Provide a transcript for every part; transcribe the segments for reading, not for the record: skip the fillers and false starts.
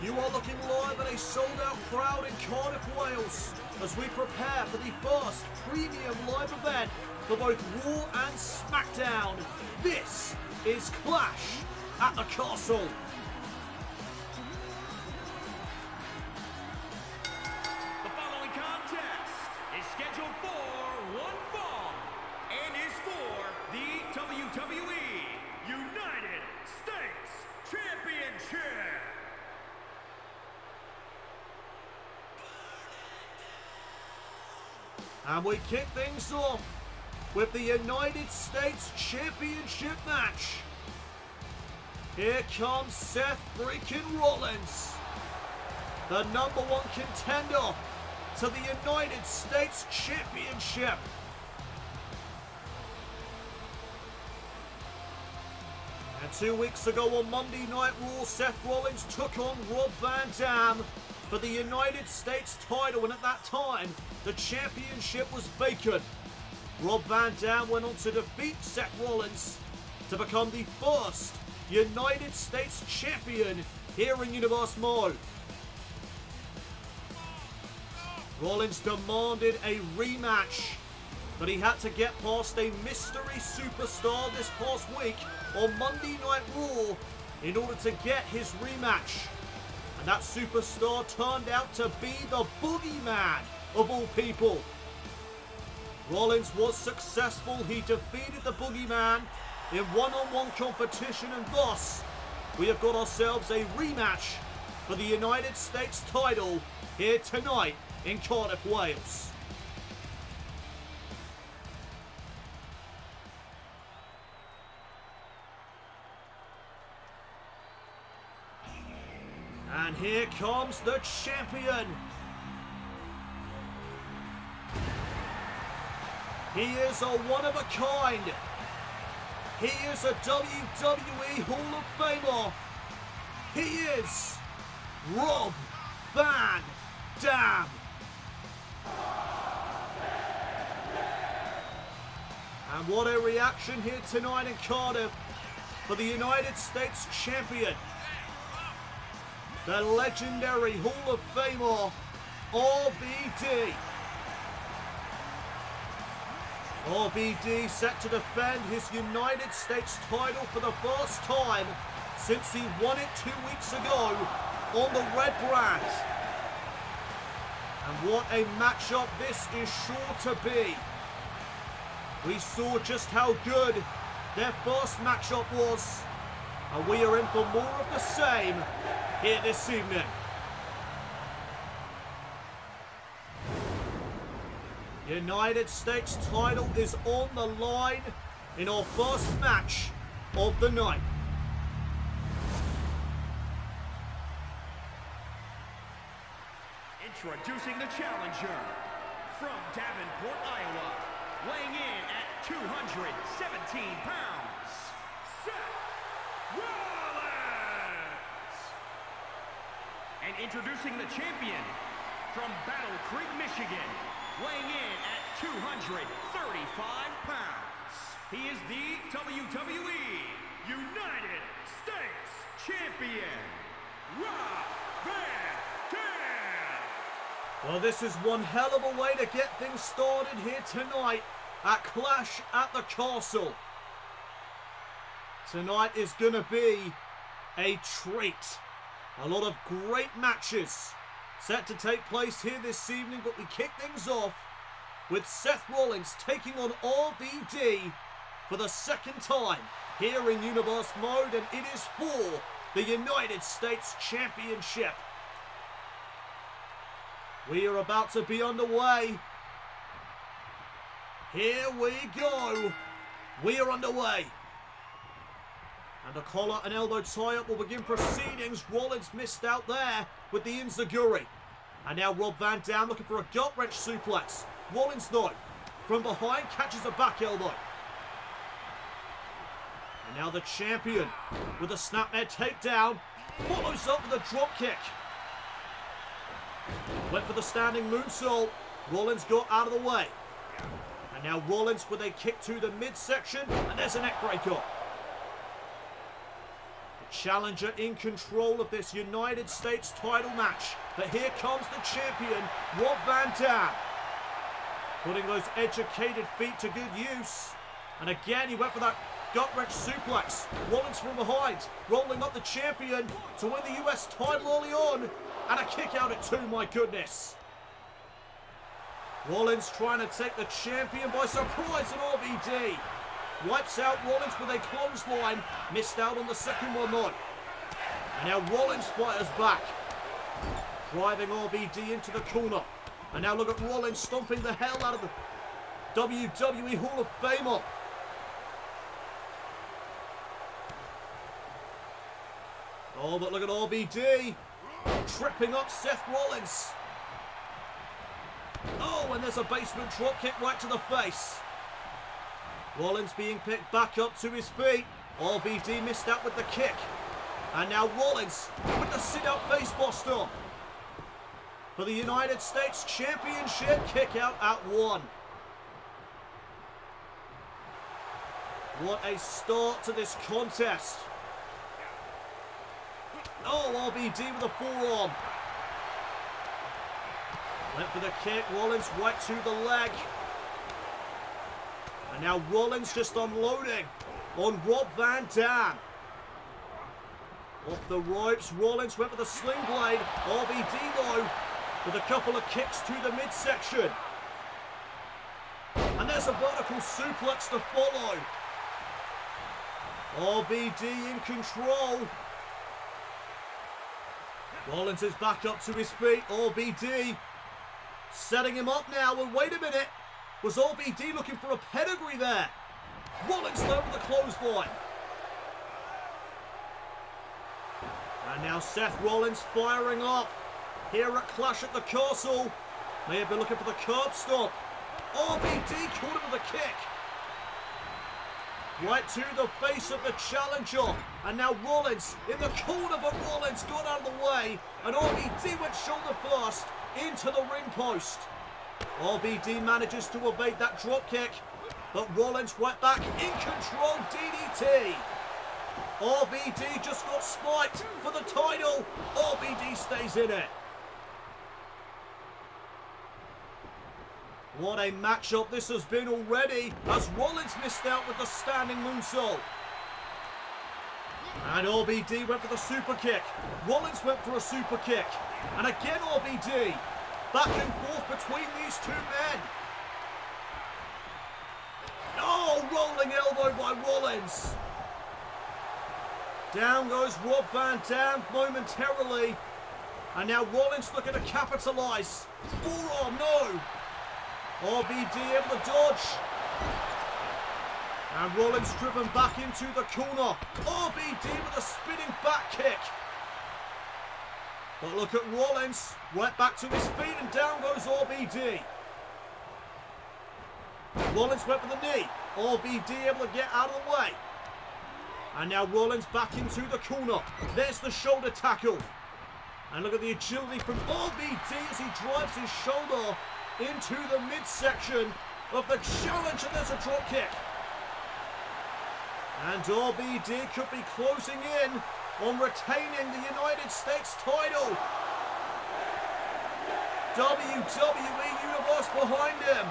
You are looking live at a sold-out crowd in Cardiff, Wales, as we prepare for the first premium live event for both Raw and SmackDown. This is Clash at the Castle. The following contest is scheduled for one fall and is for the WWE United States Championship. And we kick things off with the United States Championship match. Here comes Seth freaking Rollins, the #1 contender to the United States Championship. And 2 weeks ago on Monday Night Raw, Seth Rollins took on Rob Van Dam for the United States title, and at that time, the championship was vacant. Rob Van Dam went on to defeat Seth Rollins to become the first United States champion here in Universe Mode. Rollins demanded a rematch, but he had to get past a mystery superstar this past week on Monday Night Raw in order to get his rematch. And that superstar turned out to be the Boogeyman of all people. Rollins was successful. He defeated the Boogeyman in one-on-one competition, and thus we have got ourselves a rematch for the United States title here tonight in Cardiff, Wales. And here comes the champion. He is a one-of-a-kind. He is a WWE Hall of Famer. He is Rob Van Dam. And what a reaction here tonight in Cardiff for the United States champion, the legendary Hall of Famer, RVD. RVD set to defend his United States title for the first time since he won it 2 weeks ago on the Red Brand. And what a matchup this is sure to be. We saw just how good their first matchup was, and we are in for more of the same here this evening. United States title is on the line in our first match of the night. Introducing the challenger from Davenport, Iowa, weighing in at 217 pounds, Seth Rollins. And introducing the champion from Battle Creek, Michigan, weighing in at 235 pounds. He is the WWE United States Champion, Rob Van Dam. Well, this is one hell of a way to get things started here tonight at Clash at the Castle. Tonight is going to be a treat. A lot of great matches set to take place here this evening, but we kick things off with Seth Rollins taking on RVD for the second time here in Universe Mode, and it is for the United States Championship. We are about to be underway. Here we go. We are underway. And a collar and elbow tie-up will begin proceedings. Rollins missed out there with the enziguri. And now Rob Van Dam looking for a gut-wrench suplex. Rollins, though, from behind catches a back elbow. And now the champion with a snapmare takedown follows up with a drop kick. Went for the standing moonsault. Rollins got out of the way. And now Rollins with a kick to the midsection, and there's a neck breaker. The Challenger in control of this United States title match. But here comes the champion, Rob Van Dam. Putting those educated feet to good use. And again, he went for that gut-wrench suplex. Rollins from behind, rolling up the champion to win the US title early on. And a kick out at 2, my goodness. Rollins trying to take the champion by surprise in RVD. Wipes out Rollins with a clothesline. Missed out on the second one though. And now Rollins fires back. Driving RVD into the corner. And now look at Rollins stomping the hell out of the WWE Hall of Famer. Oh, but look at RVD. Tripping up Seth Rollins. Oh, and there's a basement drop kick right to the face. Rollins being picked back up to his feet. RVD missed out with the kick. And now Rollins with the sit-out facebuster. For the United States Championship, kick out at 1. What a start to this contest. Oh, RVD with a forearm. Went for the kick, Rollins right to the leg. And now Rollins just unloading on Rob Van Dam. Off the ropes, Rollins went for the sling blade. RVD though, with a couple of kicks to the midsection. And there's a vertical suplex to follow. RVD in control. Rollins is back up to his feet. RVD setting him up now. And wait a minute. Was RVD looking for a pedigree there? Rollins over the clothesline. And now Seth Rollins firing up. Here at Clash at the Castle. May have been looking for the curb stomp. RVD caught him with a kick. Right to the face of the challenger. And now Rollins in the corner, but Rollins got out of the way. And RVD went shoulder first into the ring post. RVD manages to evade that drop kick. But Rollins right back in control, DDT. RVD just got spiked for the title. RVD stays in it. What a matchup this has been already, as Rollins missed out with the standing moonsault. And RVD went for the super kick. Rollins went for a super kick. And again RVD. Back and forth between these two men. Oh, rolling elbow by Rollins. Down goes Rob Van Dam momentarily. And now Rollins looking to capitalize. Forearm, no. RVD able to dodge. And Rollins driven back into the corner. RVD with a spinning back kick. But look at Rollins. Right back to his feet and down goes RVD. Rollins went for the knee. RVD able to get out of the way. And now Rollins back into the corner. There's the shoulder tackle. And look at the agility from RVD as he drives his shoulder into the midsection of the challenger. There's a drop kick. And RVD could be closing in on retaining the United States title. WWE Universe behind him.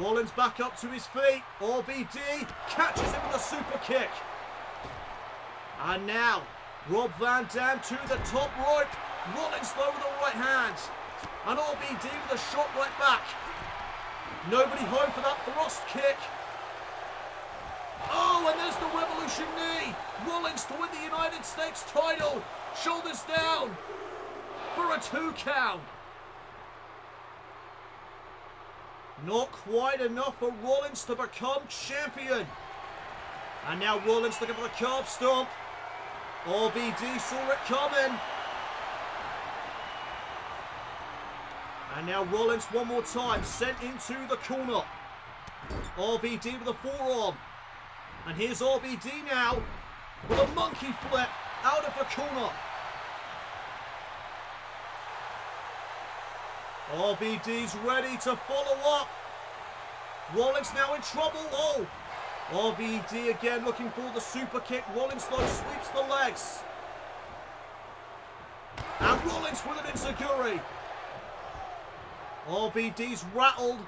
Rollins back up to his feet. RVD catches him with a super kick. And now, Rob Van Dam to the top rope. Rollins low with the right hand. And RVD with a shot right back. Nobody home for that thrust kick. Oh, and there's the Revolution knee. Rollins to win the United States title. Shoulders down for a 2 count. Not quite enough for Rollins to become champion. And now Rollins looking for the curb stomp. RVD saw it coming. And now Rollins one more time, sent into the corner. RVD with a forearm. And here's RVD now with a monkey flip out of the corner. RVD's ready to follow up. Rollins now in trouble. Oh, RVD again looking for the super kick. Rollins though sweeps the legs. And Rollins with an enziguri. RVD's rattled.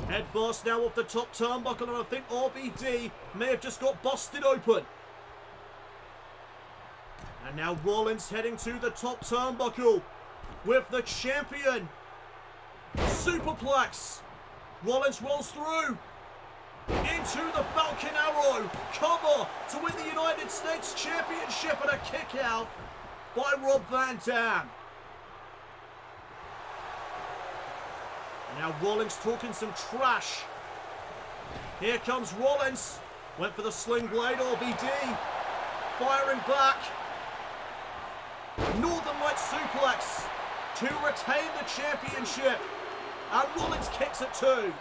Head first now off the top turnbuckle, and I think RVD may have just got busted open. And now Rollins heading to the top turnbuckle with the champion. Superplex. Rollins rolls through into the Falcon Arrow. Cover to win the United States Championship, and a kick out by Rob Van Dam. And now Rollins talking some trash. Here comes Rollins. Went for the sling blade. RVD firing back. Northern Light suplex to retain the championship. And Rollins kicks it too.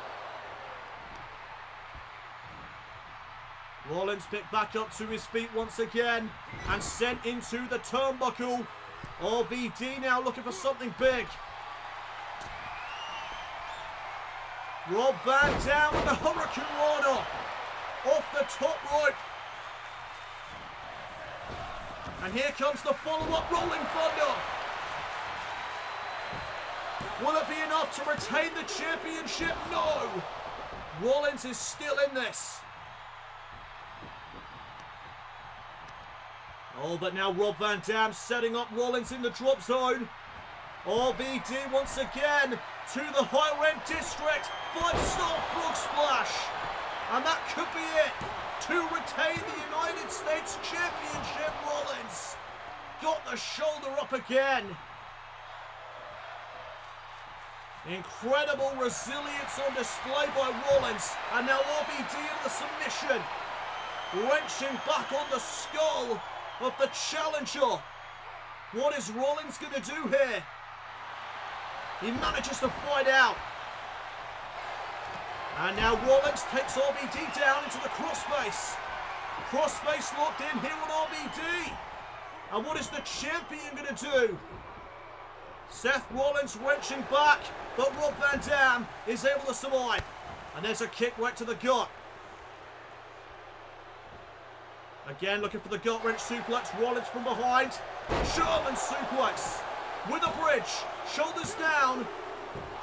Rollins picked back up to his feet once again and sent into the turnbuckle. RVD now looking for something big. Rob Van Dam with the Hurricane Rana off the top rope. And here comes the follow-up Rolling Thunder. Will it be enough to retain the championship? No! Rollins is still in this. Oh, but now Rob Van Dam setting up Rollins in the drop zone. RVD once again to the higher end district. 5-star frog splash. And that could be it to retain the United States Championship. Rollins got the shoulder up again. Incredible resilience on display by Rollins. And now RVD in the submission. Wrenching back on the skull of the challenger. What is Rollins going to do here? He manages to fight out. And now Rollins takes RVD down into the crossface. Crossface locked in here on RVD. And what is the champion going to do? Seth Rollins wrenching back, but Rob Van Dam is able to survive. And there's a kick right to the gut. Again looking for the gut wrench suplex. Rollins from behind. German suplex with a bridge. Shoulders down.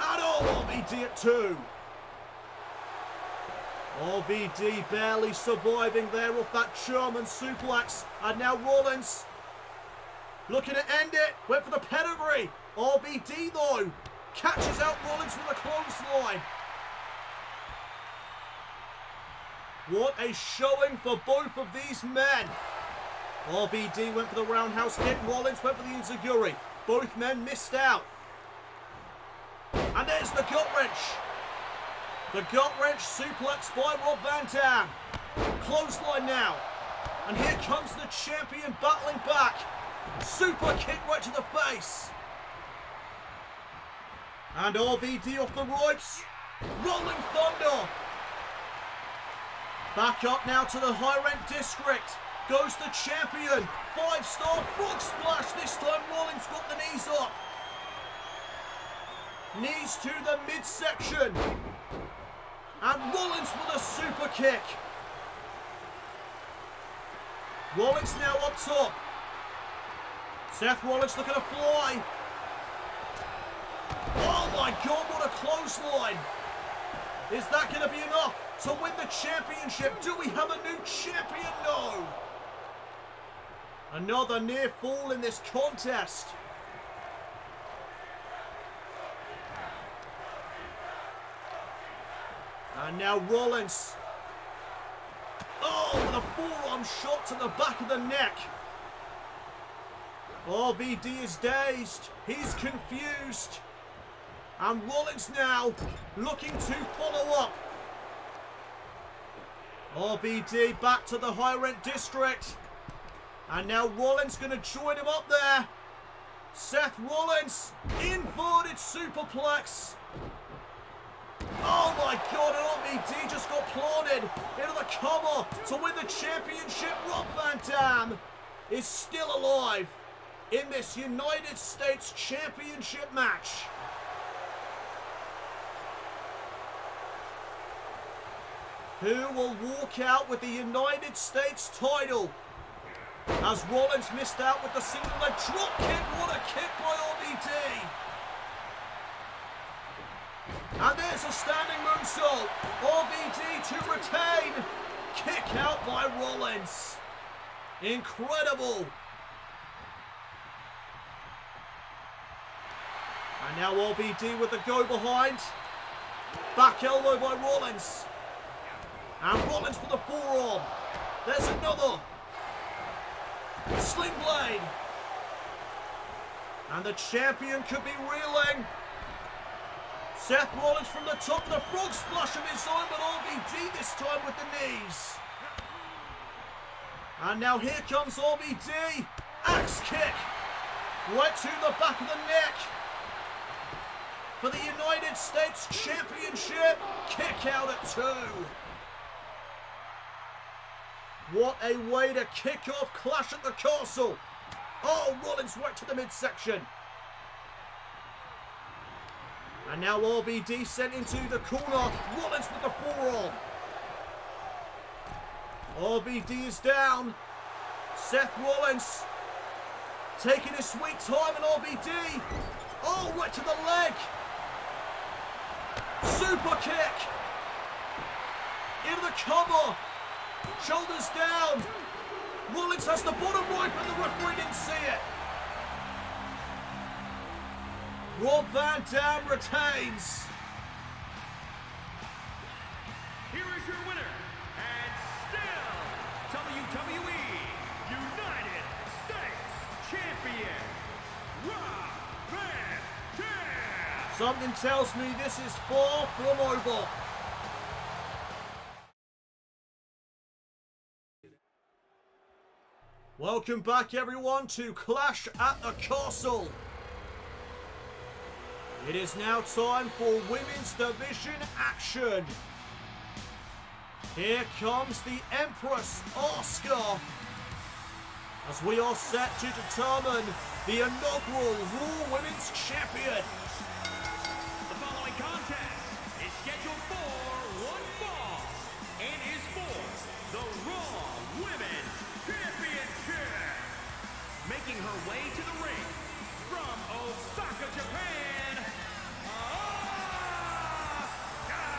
And RVD at 2. RVD barely surviving there off that German suplex. And now Rollins looking to end it. Went for the pedigree. RVD though catches out Rollins with a clothesline. What a showing for both of these men. RVD went for the roundhouse kick. Rollins went for the enziguri. Both men missed out. And there's the gut wrench. The gut wrench suplex by Rob Van Dam. Clothesline now. And here comes the champion battling back. Super kick right to the face. And RVD off the ropes. Rolling Thunder. Back up now to the high rank district. Goes the champion. 5-star frog splash. This time Rollins got the knees up. Knees to the midsection. And Rollins with a super kick. Rollins now up top. Seth Rollins looking to fly. Oh my God, what a clothesline. Is that going to be enough to win the championship? Do we have a new champion? No. Another near fall in this contest. And now Rollins. Oh, with a forearm shot to the back of the neck. RVD is dazed. He's confused. And Rollins now looking to follow up. RVD back to the high rent district. And now Rollins going to join him up there. Seth Rollins, inverted superplex. Oh my God, and RVD just got planted into the cover to win the championship. Rob Van Dam is still alive in this United States Championship match. Who will walk out with the United States title? As Rollins missed out with the single leg drop kick. What a kick by RVD. And there's a standing moonsault. RVD to retain. Kick out by Rollins. Incredible. And now RVD with the go behind. Back elbow by Rollins. And Rollins with the forearm. There's another. Sling blade. And the champion could be reeling. Seth Rollins from the top of the frog splash of his own, but RVD this time with the knees. And now here comes RVD. Axe kick. Right to the back of the neck. For the United States Championship. Kick out at 2. What a way to kick off Clash at the Castle. Oh, Rollins right to the midsection. And now RVD sent into the corner. Rollins with the forearm. RVD is down. Seth Rollins taking his sweet time, and RVD. Oh, right to the leg. Super kick. Into the cover. Shoulders down. Rollins has the bottom right, but the referee didn't see it. Rob Van Dam retains. Here is your winner, and still WWE United States Champion, Rob Van Dam. Something tells me this is far from over. Welcome back, everyone, to Clash at the Castle. It is now time for women's division action. Here comes the Empress, Asuka, as we are set to determine the inaugural Raw Women's Champion. The following contest is scheduled for one fall and is for the Raw Women's Championship. Making her way to the ring from Osaka, Japan, Asuka.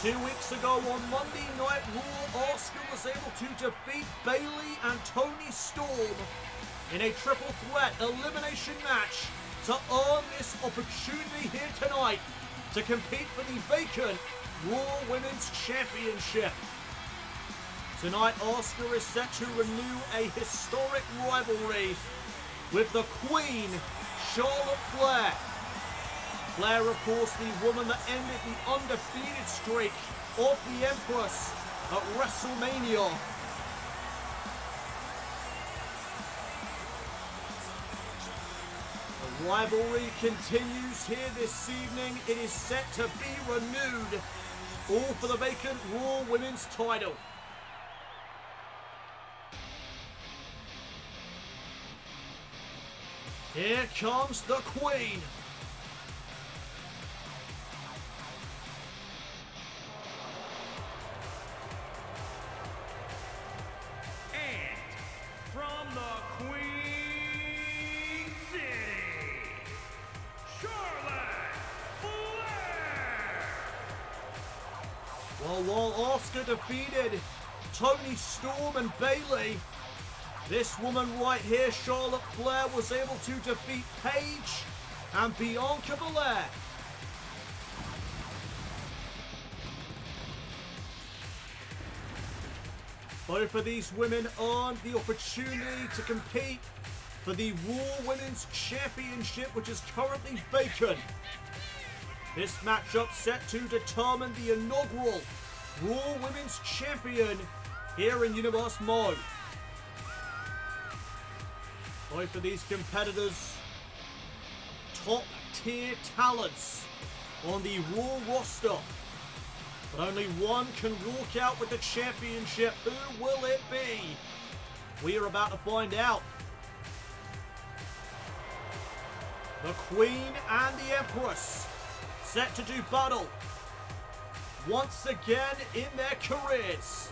2 weeks ago on Monday Night Raw, Asuka was able to defeat Bayley and Toni Storm in a triple threat elimination match to earn this opportunity here tonight to compete for the vacant Raw Women's Championship. Tonight, Asuka is set to renew a historic rivalry with the Queen, Charlotte Flair. Flair, of course, the woman that ended the undefeated streak of the Empress at WrestleMania. The rivalry continues here this evening. It is set to be renewed, all for the vacant Raw Women's title. Here comes the Queen. And from the Queen City, Charlotte Flair. Well, while Asuka defeated Toni Storm and Bayley, this woman right here, Charlotte Flair, was able to defeat Paige and Bianca Belair. Both of these women earned the opportunity to compete for the Raw Women's Championship, which is currently vacant. This matchup set to determine the inaugural Raw Women's Champion here in Universe Mode. Both of these competitors, top tier talents on the Raw roster. But only one can walk out with the championship. Who will it be? We are about to find out. The Queen and the Empress set to do battle once again in their careers.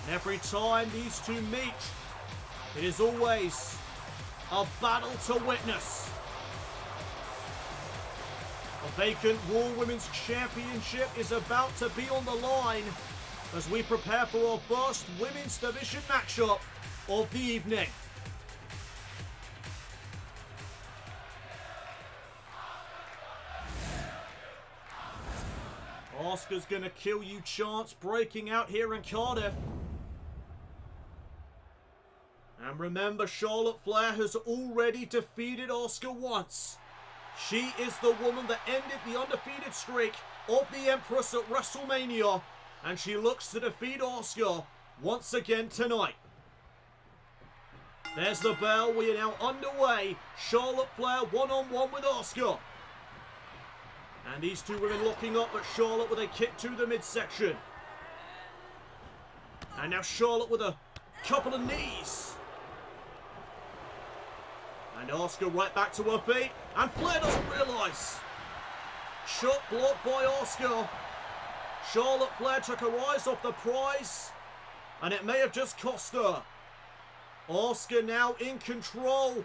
And every time these two meet, it is always a battle to witness. The vacant Raw Women's Championship is about to be on the line as we prepare for our first Women's Division matchup of the evening. Asuka's gonna kill you chants breaking out here in Cardiff. And remember, Charlotte Flair has already defeated Asuka once. She is the woman that ended the undefeated streak of the Empress at WrestleMania, and she looks to defeat Asuka once again tonight. There's the bell. We are now underway. Charlotte Flair one-on-one with Asuka. And these two women locking up at Charlotte with a kick to the midsection. And now Charlotte with a couple of knees. And Asuka right back to her feet. And Flair doesn't realise. Shot blocked by Asuka. Charlotte Flair took her eyes off the prize. And it may have just cost her. Asuka now in control.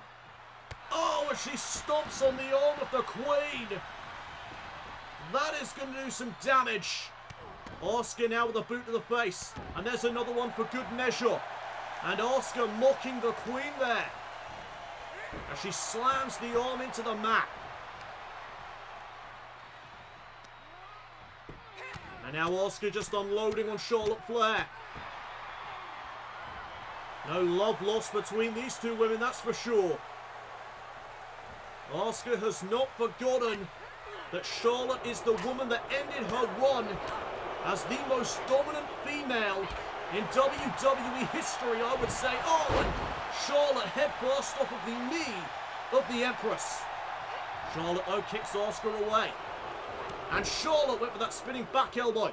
Oh, and she stomps on the arm of the Queen. That is going to do some damage. Asuka now with a boot to the face. And there's another one for good measure. And Asuka mocking the Queen there. As she slams the arm into the mat. And now Asuka just unloading on Charlotte Flair. No love lost between these two women, that's for sure. Asuka has not forgotten that Charlotte is the woman that ended her run as the most dominant female in WWE history, I would say. Oh, and Charlotte head first off of the knee of the Empress. Charlotte, though, kicks Asuka away. And Charlotte went for that spinning back elbow.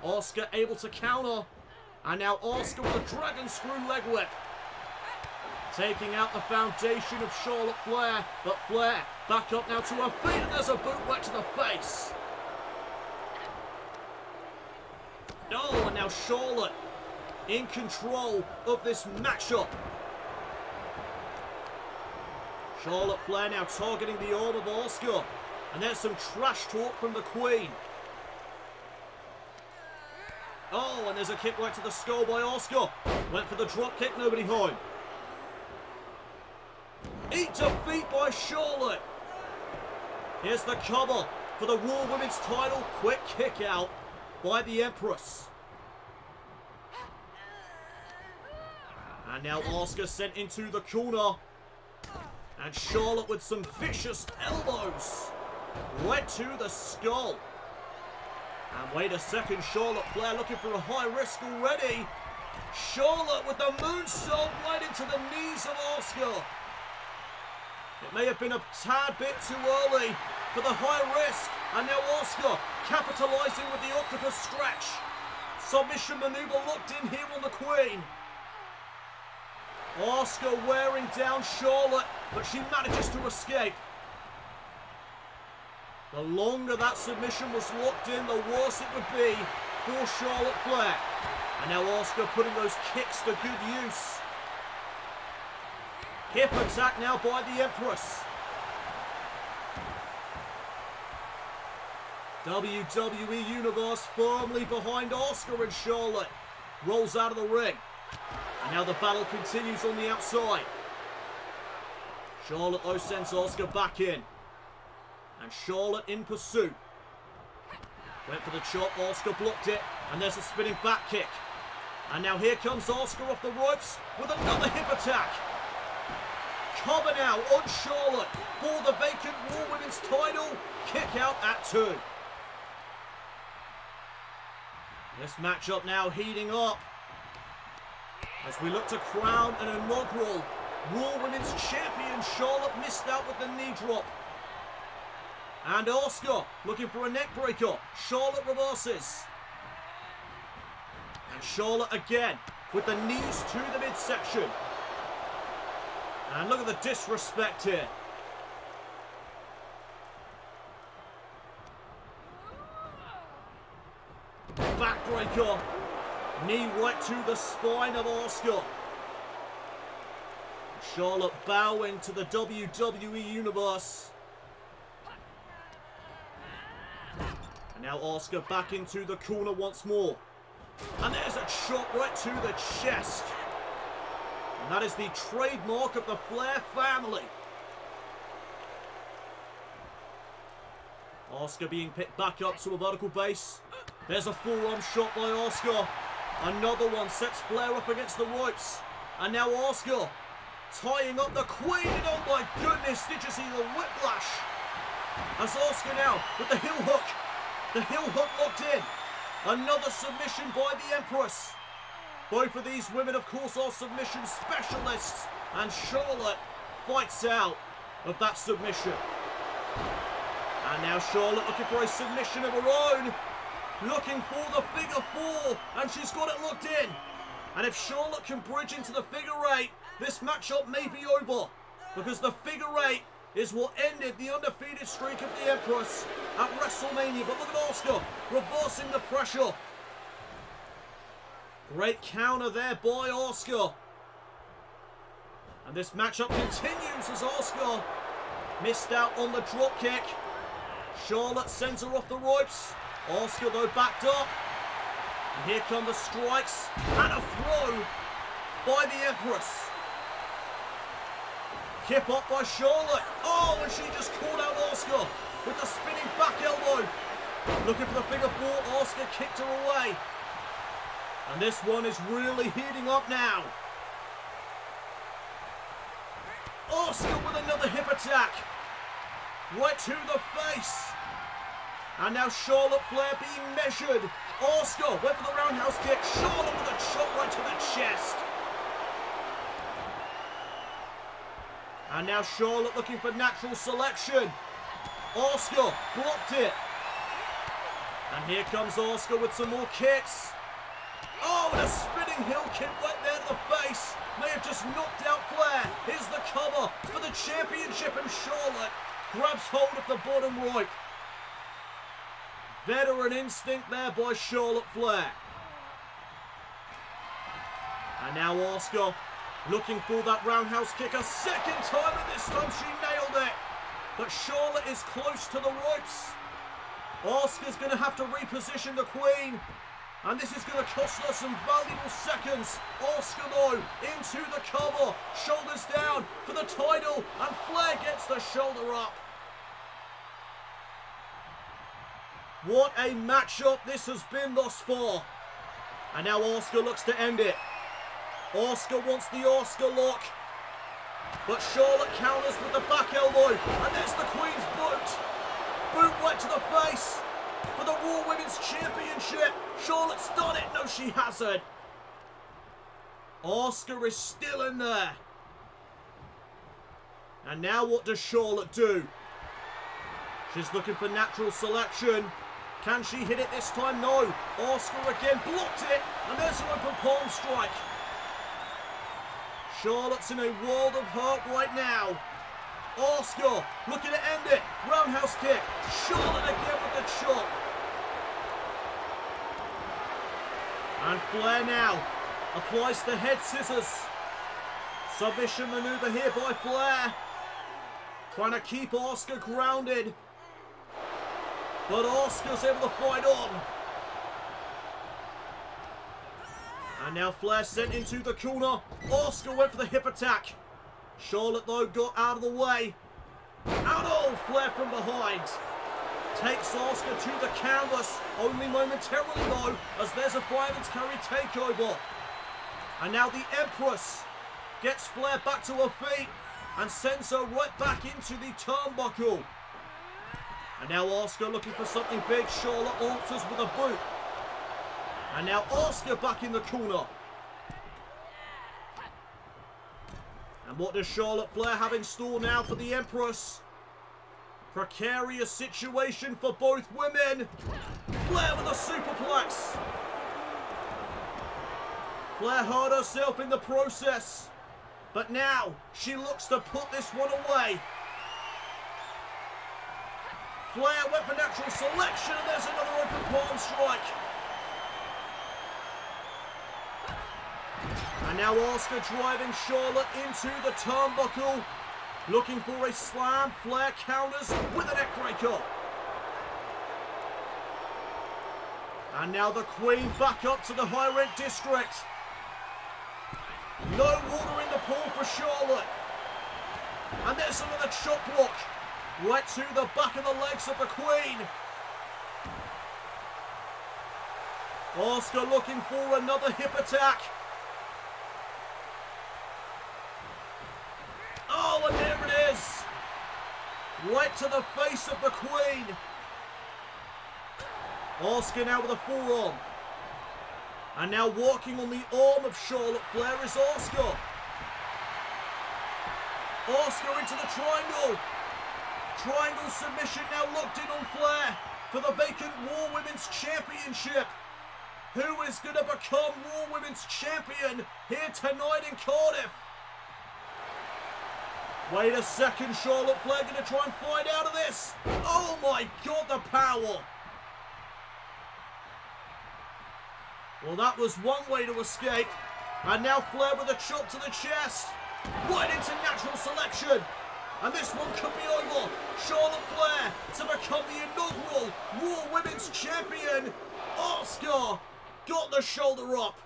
Asuka able to counter. And now Asuka with a dragon screw leg whip. Taking out the foundation of Charlotte Flair. But Flair back up now to her feet. And there's a boot right to the face. Oh, and now Charlotte in control of this matchup. Charlotte Flair now targeting the arm of Asuka. And there's some trash talk from the Queen. Oh, and there's a kick right to the skull by Asuka. Went for the drop kick, nobody home. Eat defeat by Charlotte. Here's the cover for the Raw Women's title. Quick kick out by the Empress. And now Asuka sent into the corner. And Charlotte with some vicious elbows. Right to the skull. And wait a second, Charlotte Flair looking for a high risk already. Charlotte with the moonsault right into the knees of Asuka. It may have been a tad bit too early for the high risk. And now Asuka capitalising with the octopus stretch. Submission manoeuvre locked in here on the Queen. Asuka wearing down Charlotte, but she manages to escape. The longer that submission was locked in, the worse it would be for Charlotte Flair. And now Asuka putting those kicks to good use. Hip attack now by the Empress. WWE Universe firmly behind Asuka and Charlotte. Rolls out of the ring. And now the battle continues on the outside. Charlotte, though, sends Asuka back in. And Charlotte in pursuit. Went for the chop, Asuka blocked it. And there's a spinning back kick. And now here comes Asuka off the ropes with another hip attack. Cover now on Charlotte for the vacant Raw Women's title. Kick out at 2. This matchup now heating up as we look to crown an inaugural Raw Women's Champion. Charlotte missed out with the knee drop. And Asuka looking for a neck breaker. Charlotte reverses. And Charlotte again with the knees to the midsection. And look at the disrespect here. backbreaker. Knee right to the spine of Asuka. Charlotte bowing to the WWE Universe. And now Asuka back into the corner once more. And there's a chop right to the chest. And that is the trademark of the Flair family. Asuka being picked back up to a vertical base. There's a forearm shot by Asuka. Another one sets Flair up against the ropes. And now Asuka tying up the Queen. And oh my goodness, did you see the whiplash? As Asuka now with the heel hook. The heel hook locked in. Another submission by the Empress. Both of these women, of course, are submission specialists. And Charlotte fights out of that submission. And now Charlotte looking for a submission of her own. Looking for the figure four. And she's got it locked in. And if Charlotte can bridge into the figure eight, this matchup may be over. Because the figure eight is what ended the undefeated streak of the Empress at WrestleMania. But look at Asuka reversing the pressure. Great counter there by Asuka. And this matchup continues as Asuka missed out on the drop kick. Charlotte sends her off the ropes. Asuka though backed up. And here come the strikes and a throw by the Empress. Kip up by Charlotte. Oh, and she just called out Asuka with the spinning back elbow. Looking for the figure four. Asuka kicked her away. And this one is really heating up now. Asuka with another hip attack. Right to the face. And now Charlotte Flair being measured. Asuka went for the roundhouse kick. Charlotte with a chop right to the chest. And now Charlotte looking for natural selection. Asuka blocked it. And here comes Asuka with some more kicks. Oh, and a spinning heel kick right there to the face. May have just knocked out Flair. Here's the cover for the championship, and Charlotte grabs hold of the bottom rope. Veteran instinct there by Charlotte Flair. And now Asuka looking for that roundhouse kick a second time, and this time she nailed it. But Charlotte is close to the ropes. Asuka's going to have to reposition the Queen. And this is going to cost her some valuable seconds. Asuka though, into the cover. Shoulders down for the title. And Flair gets the shoulder up. What a matchup this has been thus far. And now Asuka looks to end it. Asuka wants the Asuka lock. But Charlotte counters with the back elbow. And there's the Queen's boot. Boot right to the face. For the Raw Women's Championship. Charlotte's done it. No, she hasn't. Asuka is still in there. And now what does Charlotte do? She's looking for natural selection. Can she hit it this time? No. Asuka again blocked it. And there's an open palm strike. Charlotte's in a world of hurt right now. Asuka looking to end it. Roundhouse kick. Charlotte again with the chop. And Flair now applies the head scissors. Submission maneuver here by Flair. Trying to keep Asuka grounded. But Asuka's able to fight on. And now Flair sent into the corner. Asuka went for the hip attack. Charlotte though got out of the way. And oh, Flair from behind. Takes Asuka to the canvas. Only momentarily though, as there's a fireman's carry takeover. And now the Empress gets Flair back to her feet and sends her right back into the turnbuckle. And now Asuka looking for something big. Charlotte answers with a boot. And now Asuka back in the corner. And what does Charlotte Flair have in store now for the Empress? Precarious situation for both women. Flair with a superplex. Flair hurt herself in the process. But now she looks to put this one away. Flair went for natural selection, and there's another open palm strike. And now Asuka driving Charlotte into the turnbuckle. Looking for a slam. Flair counters with a neckbreaker. And now the Queen back up to the high rent district. No water in the pool for Charlotte. And there's another chop block. Right to the back of the legs of the Queen. Asuka looking for another hip attack. Oh, and there it is. Right to the face of the Queen. Asuka now with a forearm. And now walking on the arm of Charlotte Flair is Asuka. Asuka into the triangle. Triangle submission now locked in on Flair for the vacant Raw Women's Championship. Who is going to become Raw Women's Champion here tonight in Cardiff? Wait a second, Charlotte Flair going to try and find out of this. Oh my God, the power. Well, that was one way to escape. And now Flair with a chop to the chest. Right into natural selection. And this one could be over. Charlotte Flair to become the inaugural Raw Women's Champion. Asuka got the shoulder up.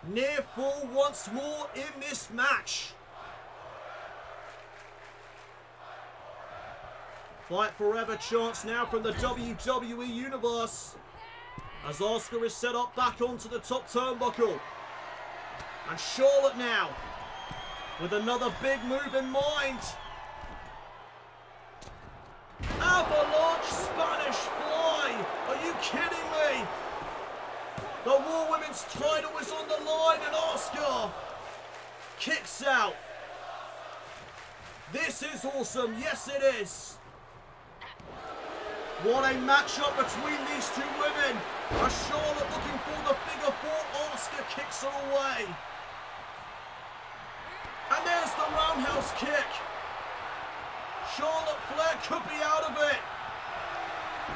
Near fall once more in this match. Fight forever chance now from the WWE Universe. As Asuka is set up back onto the top turnbuckle. And Charlotte now with another big move in mind. Avalanche Spanish Fly. Are you kidding me? The Raw Women's title is on the line and Asuka kicks out. This is awesome. Yes, it is. What a matchup between these two women. As Charlotte looking for the figure four, Asuka kicks her away. And there's the roundhouse kick. Charlotte Flair could be out of it.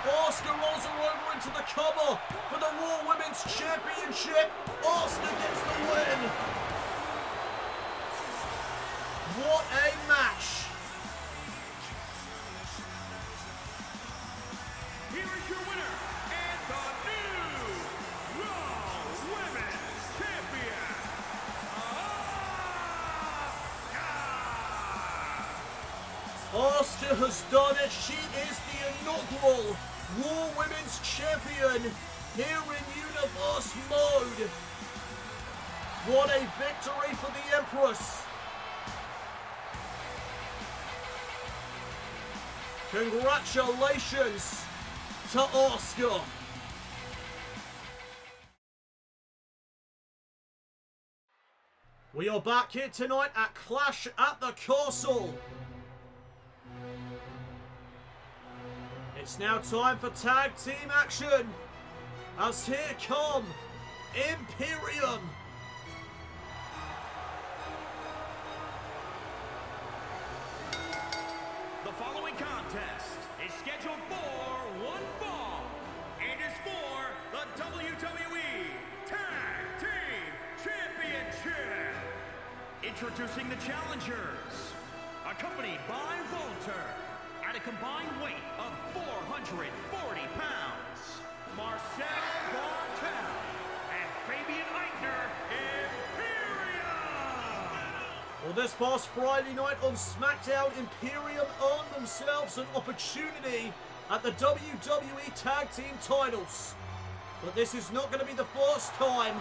Asuka rolls her over into the cover for the Raw Women's Championship. Asuka gets the win. What a match. Here is your winner, and the new Raw Women's Champion, Asuka! Asuka has done it. She is the inaugural Raw Women's Champion here in Universe Mode. What a victory for the Empress. Congratulations to Asuka. We are back here tonight at Clash at the Castle. It's now time for tag team action. As here come Imperium. The following contest is scheduled for one fall and is for the WWE Tag Team Championship. Introducing the challengers, accompanied by Volter, at a combined weight of 440 pounds, Marcel Bartel and Fabian Eichner, Imperium! Well, this past Friday night on SmackDown, Imperium earned themselves an opportunity at the WWE Tag Team titles. But this is not going to be the first time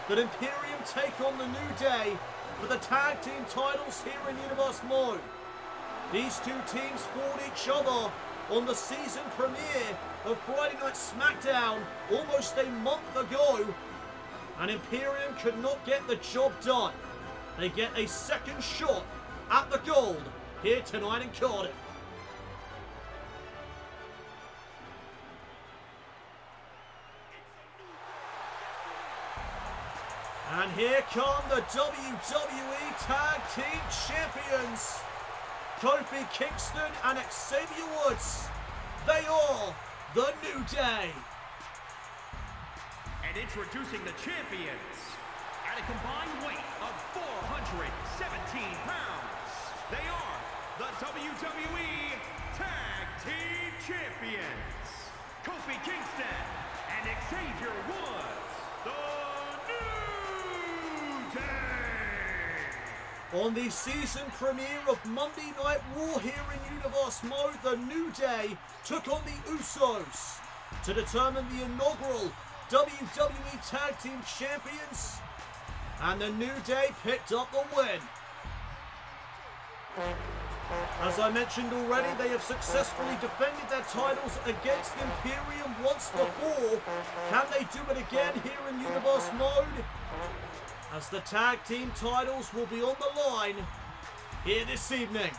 that Imperium take on the New Day for the Tag Team titles here in Universe Mode. These two teams fought each other on the season premiere of Friday Night SmackDown almost a month ago, and Imperium could not get the job done. They get a second shot at the gold here tonight in Cardiff. And here come the WWE Tag Team Champions, Kofi Kingston and Xavier Woods. They are the New Day. And introducing the champions, at at a combined weight of 417 pounds, they are the WWE Tag Team Champions, Kofi Kingston and Xavier Woods, the New Day. On the season premiere of Monday Night Raw here in Universe Mode, the New Day took on the Usos to determine the inaugural WWE Tag Team Champions, and the New Day picked up the win. As I mentioned already, they have successfully defended their titles against Imperium once before. Can they do it again here in Universe Mode? As the tag team titles will be on the line here this evening.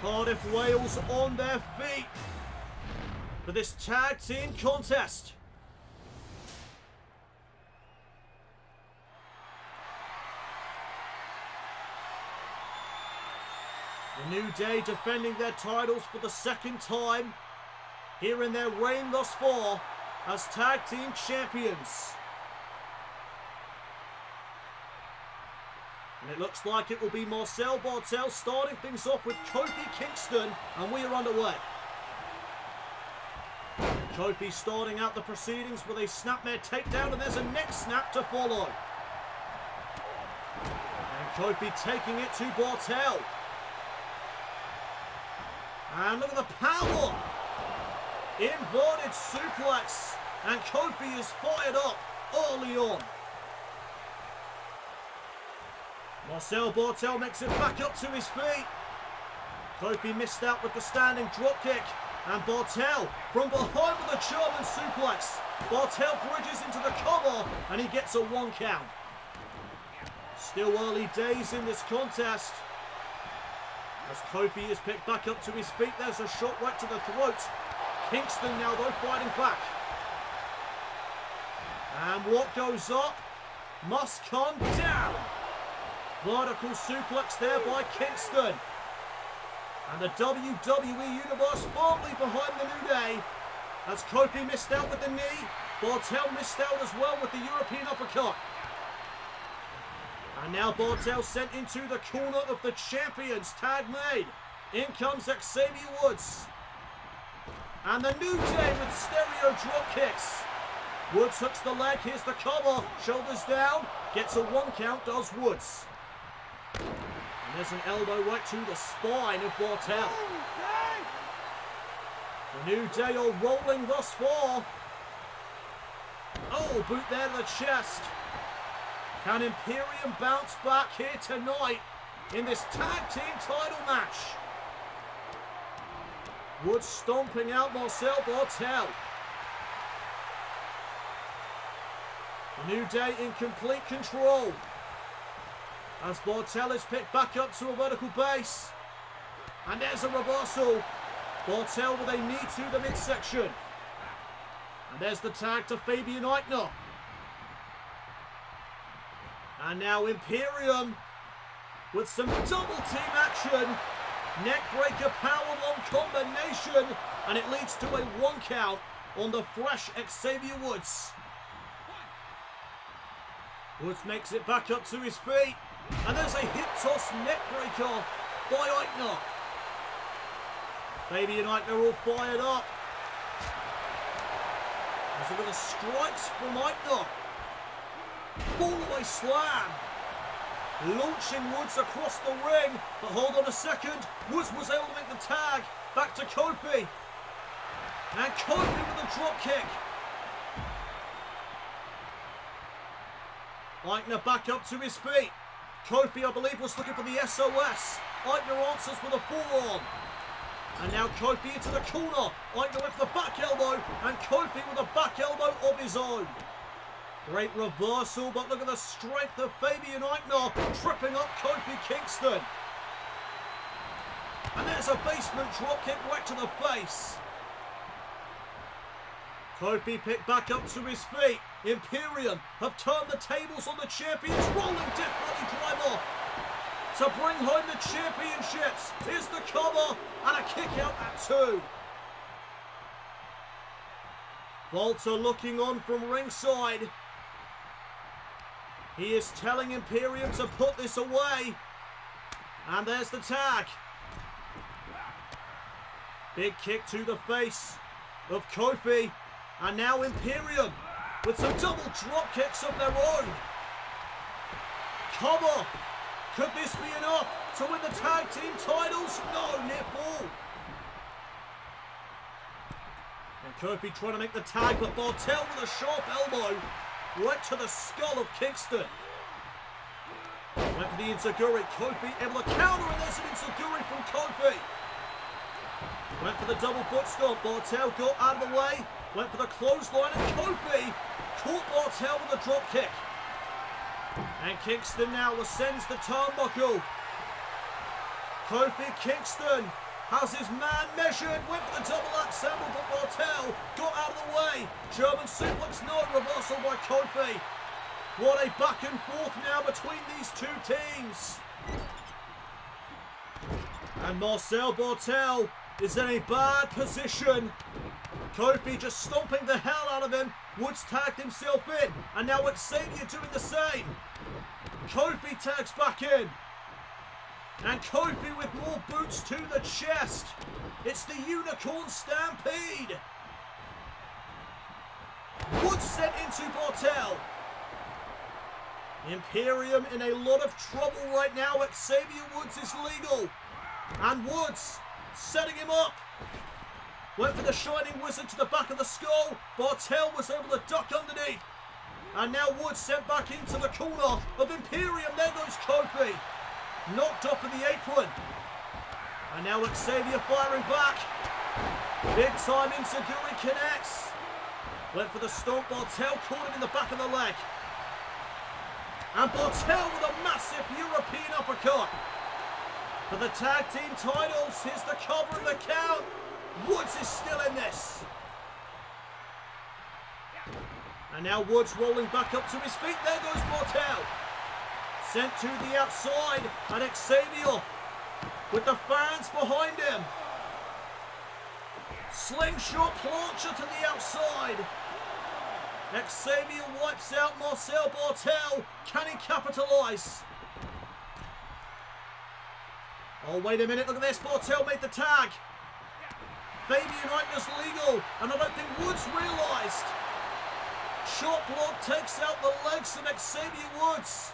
Cardiff Wales on their feet for this tag team contest. The New Day defending their titles for the second time here in their reign thus far as tag team champions. And it looks like it will be Marcel Barthel starting things off with Kofi Kingston, and we are underway. Kofi starting out the proceedings with a snapmare takedown, and there's a neck snap to follow. And Kofi taking it to Barthel. And look at the power! Inverted suplex, and Kofi is fired up early on. Marcel Barthel makes it back up to his feet. Kofi missed out with the standing dropkick. And Barthel from behind with a German suplex. Barthel bridges into the cover and he gets a 1 count. Still early days in this contest. As Kofi is picked back up to his feet, there's a shot right to the throat. Kingston now though fighting back. And what goes up must come down. Vertical suplex there by Kingston. And the WWE Universe firmly behind the New Day. As Kofi missed out with the knee, Barthel missed out as well with the European uppercut. And now Barthel sent into the corner of the champions, tag made. In comes Xavier Woods. And the New Day with stereo drop kicks. Woods hooks the leg, here's the cover, shoulders down, gets a 1 count, does Woods. And there's an elbow right to the spine of Barthel. The New Day are rolling thus far. Oh, boot there to the chest. Can Imperium bounce back here tonight in this tag team title match? Woods stomping out Marcel Barthel. The New Day in complete control. As Barthel is picked back up to a vertical base. And there's a reversal. Barthel with a knee to the midsection. And there's the tag to Fabian Eichner. And now Imperium with some double team action. Neckbreaker powerbomb combination. And it leads to a 1 count on the fresh Xavier Woods. Woods makes it back up to his feet. And there's a hip toss neckbreaker by Eichner. Fabian Eichner all fired up. There's a bit of strikes from Eichner. Fall-away slam. Launching Woods across the ring. But hold on a second. Woods was able to make the tag. Back to Kofi. And Kofi with a drop kick. Eichner back up to his feet. Kofi, I believe, was looking for the SOS. Eichner answers with a forearm. And now Kofi into the corner. Eichner with the back elbow. And Kofi with a back elbow of his own. Great reversal, but look at the strength of Fabian Eichner. Tripping up Kofi Kingston. And there's a basement dropkick right to the face. Kofi picked back up to his feet. Imperium have turned the tables on the champions. Rolling death valley driver. to bring home the championships. Here's the cover and a kick out at 2. Walter looking on from ringside. He is telling Imperium to put this away. And there's the tag. Big kick to the face of Kofi. And now Imperium with some double drop kicks of their own. Cover. Could this be enough to win the tag team titles? No, near fall. And Kofi trying to make the tag, but Bartel with a sharp elbow right to the skull of Kingston. Went for the Enziguri. Kofi able to counter, and there's an Enziguri from Kofi. Went for the double foot stomp. Bartel got out of the way. Went for the clothesline, and Kofi caught Bartel with a drop kick. And Kingston now ascends the turnbuckle. Kofi Kingston has his man measured. Went for the double axe handle, but Bartel got out of the way. German suplex, no, reversal by Kofi. What a back and forth now between these two teams. And Marcel Bartel is in a bad position. Kofi just stomping the hell out of him. Woods tagged himself in. And now Xavier doing the same. Kofi tags back in. And Kofi with more boots to the chest. It's the Unicorn Stampede. Woods sent into Bartel. Imperium in a lot of trouble right now. Xavier Woods is legal. And Woods setting him up. Went for the Shining Wizard to the back of the skull. Bartel was able to duck underneath. And now Woods sent back into the corner of Imperium. There goes Kofi. Knocked off of the apron. And now Xavier firing back. Big time Enziguri connects. Went for the stomp. Bartel caught him in the back of the leg. And Bartel with a massive European uppercut. For the tag team titles, here's the cover and the count. Woods is still in this. And now Woods rolling back up to his feet. There goes Bartel. Sent to the outside. And Xavier with the fans behind him. Slingshot plancher to the outside. Xavier wipes out Marcel Bartel. Can he capitalise? Oh, wait a minute. Look at this. Bartel made the tag. Fabian Eichner's legal. And I don't think Woods realised. Short block takes out the legs of Xavier Woods.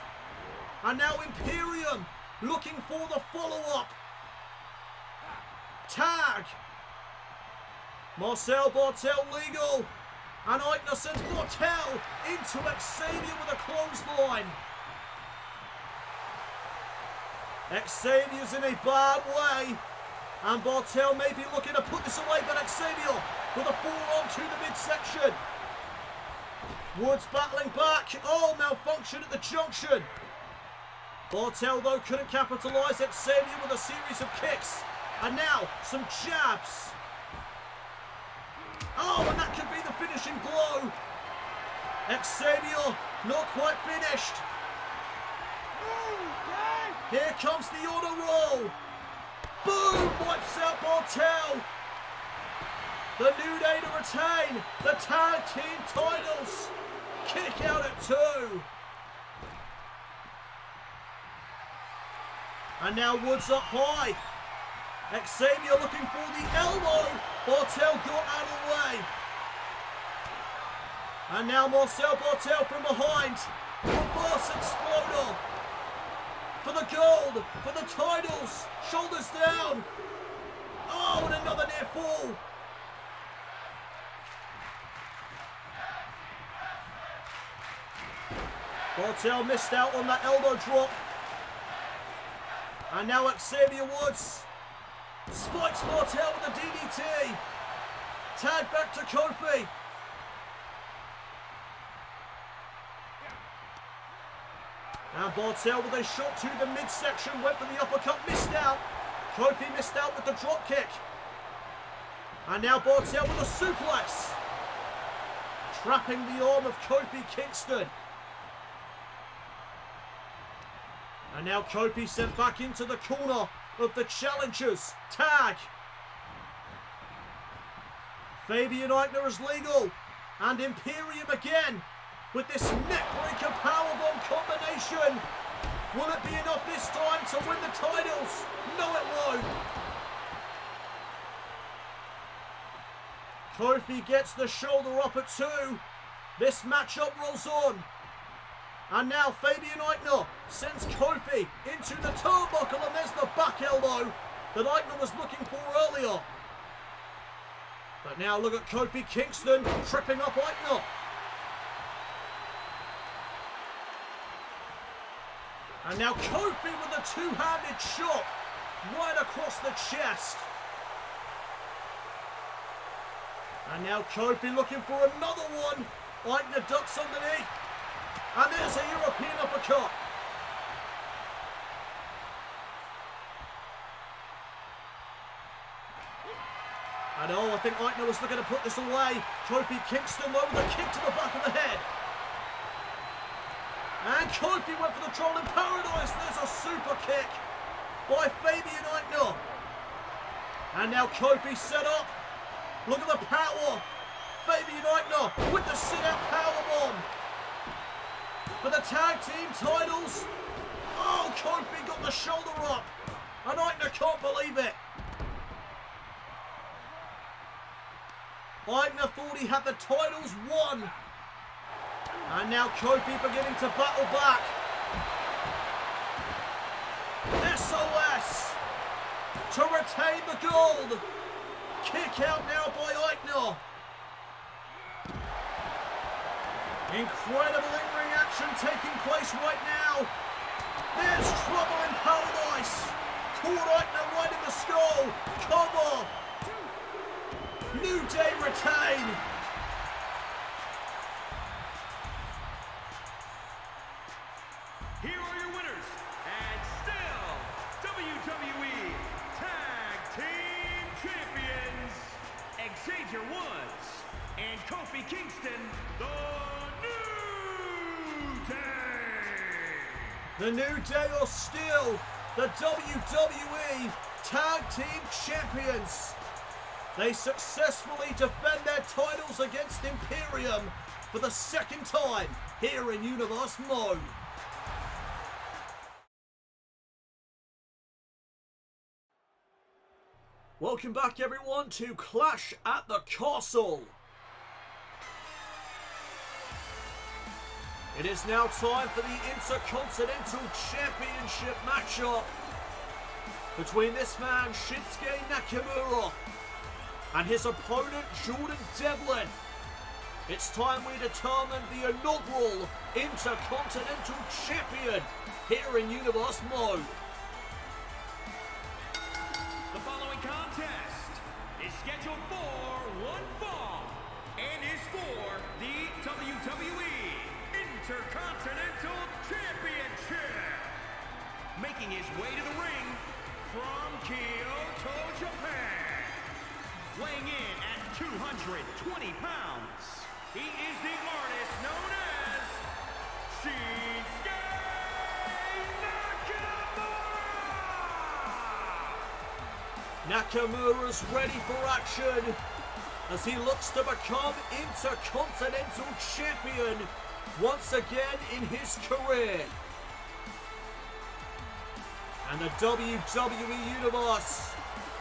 And now Imperium looking for the follow-up. Tag. Marcel Bartel legal. And Eichner sends Bartel into Xavier with a clothesline. Xavier's in a bad way. And Bartel may be looking to put this away, but Xavier with a forearm to the midsection. Woods battling back. Oh, malfunction at the junction. Bartel, though, couldn't capitalise. Xavier with a series of kicks. And now, some jabs. Oh, and that could be the finishing blow. Xavier, not quite finished. Here comes the honor roll. Boom, wipes out Bartel. The New Day to retain the tag team titles. Kick out at 2. And now Woods up high. Xavier looking for the elbow. Bartel got out of the way. And now Marcel Bartel from behind. Reverse exploder. For the gold. For the titles. Shoulders down. Oh, and another near fall. Bartel missed out on that elbow drop. And now Xavier Woods spikes Bartel with a DDT. Tag back to Kofi. And Bartel with a shot to the midsection. Went for the uppercut. Missed out. Kofi missed out with the drop kick. And now Bartel with a suplex. Trapping the arm of Kofi Kingston. And now Kofi sent back into the corner of the challengers. Tag. Fabian Eichner is legal. And Imperium again with this neckbreaker powerbomb combination. Will it be enough this time to win the titles? No, it won't. Kofi gets the shoulder up at 2. This matchup rolls on. And now Fabian Eichner sends Kofi into the turnbuckle, and there's the back elbow that Eichner was looking for earlier. But now look at Kofi Kingston tripping up Eichner. And now Kofi with a two-handed shot right across the chest. And now Kofi looking for another one. Eichner ducks underneath. And there's a European uppercut. And I think Eichner was looking to put this away. Kofi Kingston though with a kick to the back of the head. And Kofi went for the Troll in Paradise. There's a super kick by Fabian Eichner. And now Kofi set up. Look at the power. Fabian Eichner with the sit-out powerbomb for the tag team titles. Oh, Kofi got the shoulder up. And Eichner can't believe it. Eichner thought he had the titles won. And now Kofi beginning to battle back. SOS to retain the gold. Kick out now by Eichner. Incredible in-ring action taking place right now. There's trouble in paradise. Caught Eichner right in the skull. Cover. New Day retain. Here are your winners, and still WWE Tag Team Champions, Xavier Woods and Kofi Kingston, the New Day. The New Day are still the WWE Tag Team Champions. They successfully defend their titles against Imperium for the second time here in Universe Mode. Welcome back everyone to Clash at the Castle. It is now time for the Intercontinental Championship matchup between this man Shinsuke Nakamura and his opponent Jordan Devlin. It's time we determine the inaugural Intercontinental Champion here in Universe Mode. The following contest is scheduled for one fall and is for the WWE Intercontinental Championship. Making his way to the ring from Kyoto, Japan. Weighing in at 220 pounds, he is the artist known as Shinsuke Nakamura. Nakamura's ready for action as he looks to become Intercontinental Champion once again in his career. And the WWE Universe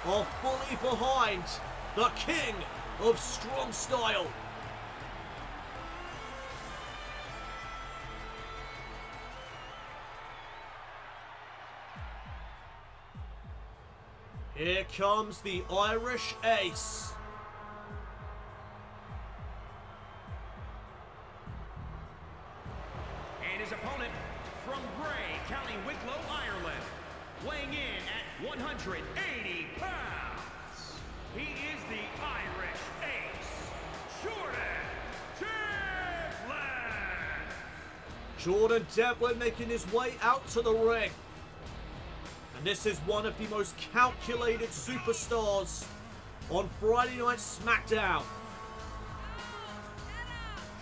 are fully behind the King of Strong Style. Here comes the Irish Ace. And his opponent from Bray, County Wicklow, Ireland, weighing in at 180 pounds. He is the Irish Ace, Jordan Devlin. Jordan Devlin making his way out to the ring. And this is one of the most calculated superstars on Friday Night SmackDown.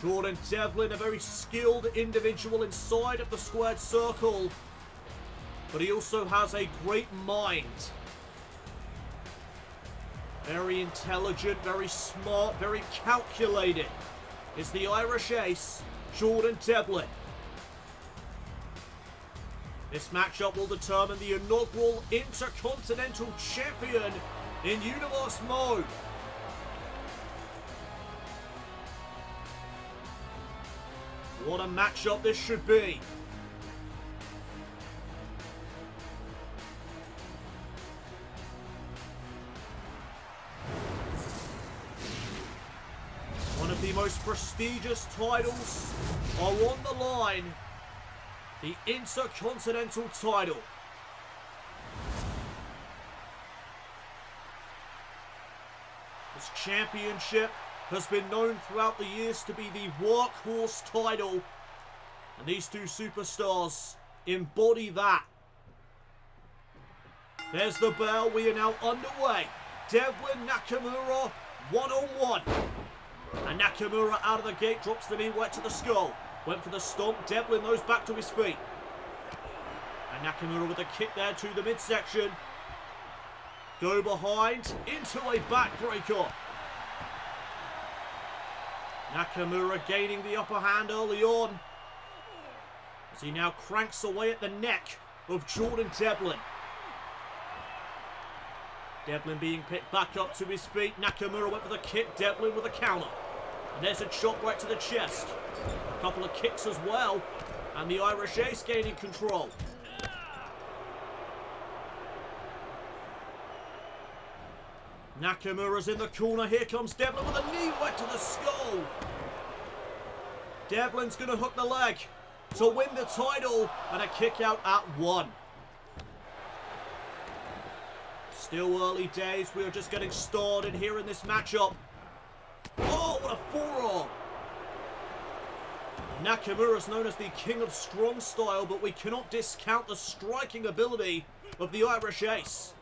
Jordan Devlin, a very skilled individual inside of the squared circle. but he also has a great mind. Very intelligent, very smart, very calculated is the Irish ace, Jordan Devlin. This matchup will determine the inaugural Intercontinental Champion in Universe mode. What a matchup this should be. One of the most prestigious titles are on the line. The Intercontinental title. This championship has been known throughout the years to be the workhorse title. And these two superstars embody that. There's the bell. We are now underway. Devlin Nakamura one-on-one. And Nakamura out of the gate drops the knee right to the skull. Went for the stomp. Devlin goes back to his feet. And Nakamura with a kick there to the midsection. Go behind into a backbreaker. Nakamura gaining the upper hand early on, as he now cranks away at the neck of Jordan Devlin. Devlin being picked back up to his feet. Nakamura went for the kick. Devlin with a counter. And there's a chop right to the chest. A couple of kicks as well. And the Irish ace gaining control. Nakamura's in the corner. Here comes Devlin with a knee right to the skull. Devlin's going to hook the leg to win the title. And a kick out at 1. Still early days. We are just getting started here in this matchup. Oh, what a forearm. Nakamura is known as the king of strong style, but we cannot discount the striking ability of the Irish ace.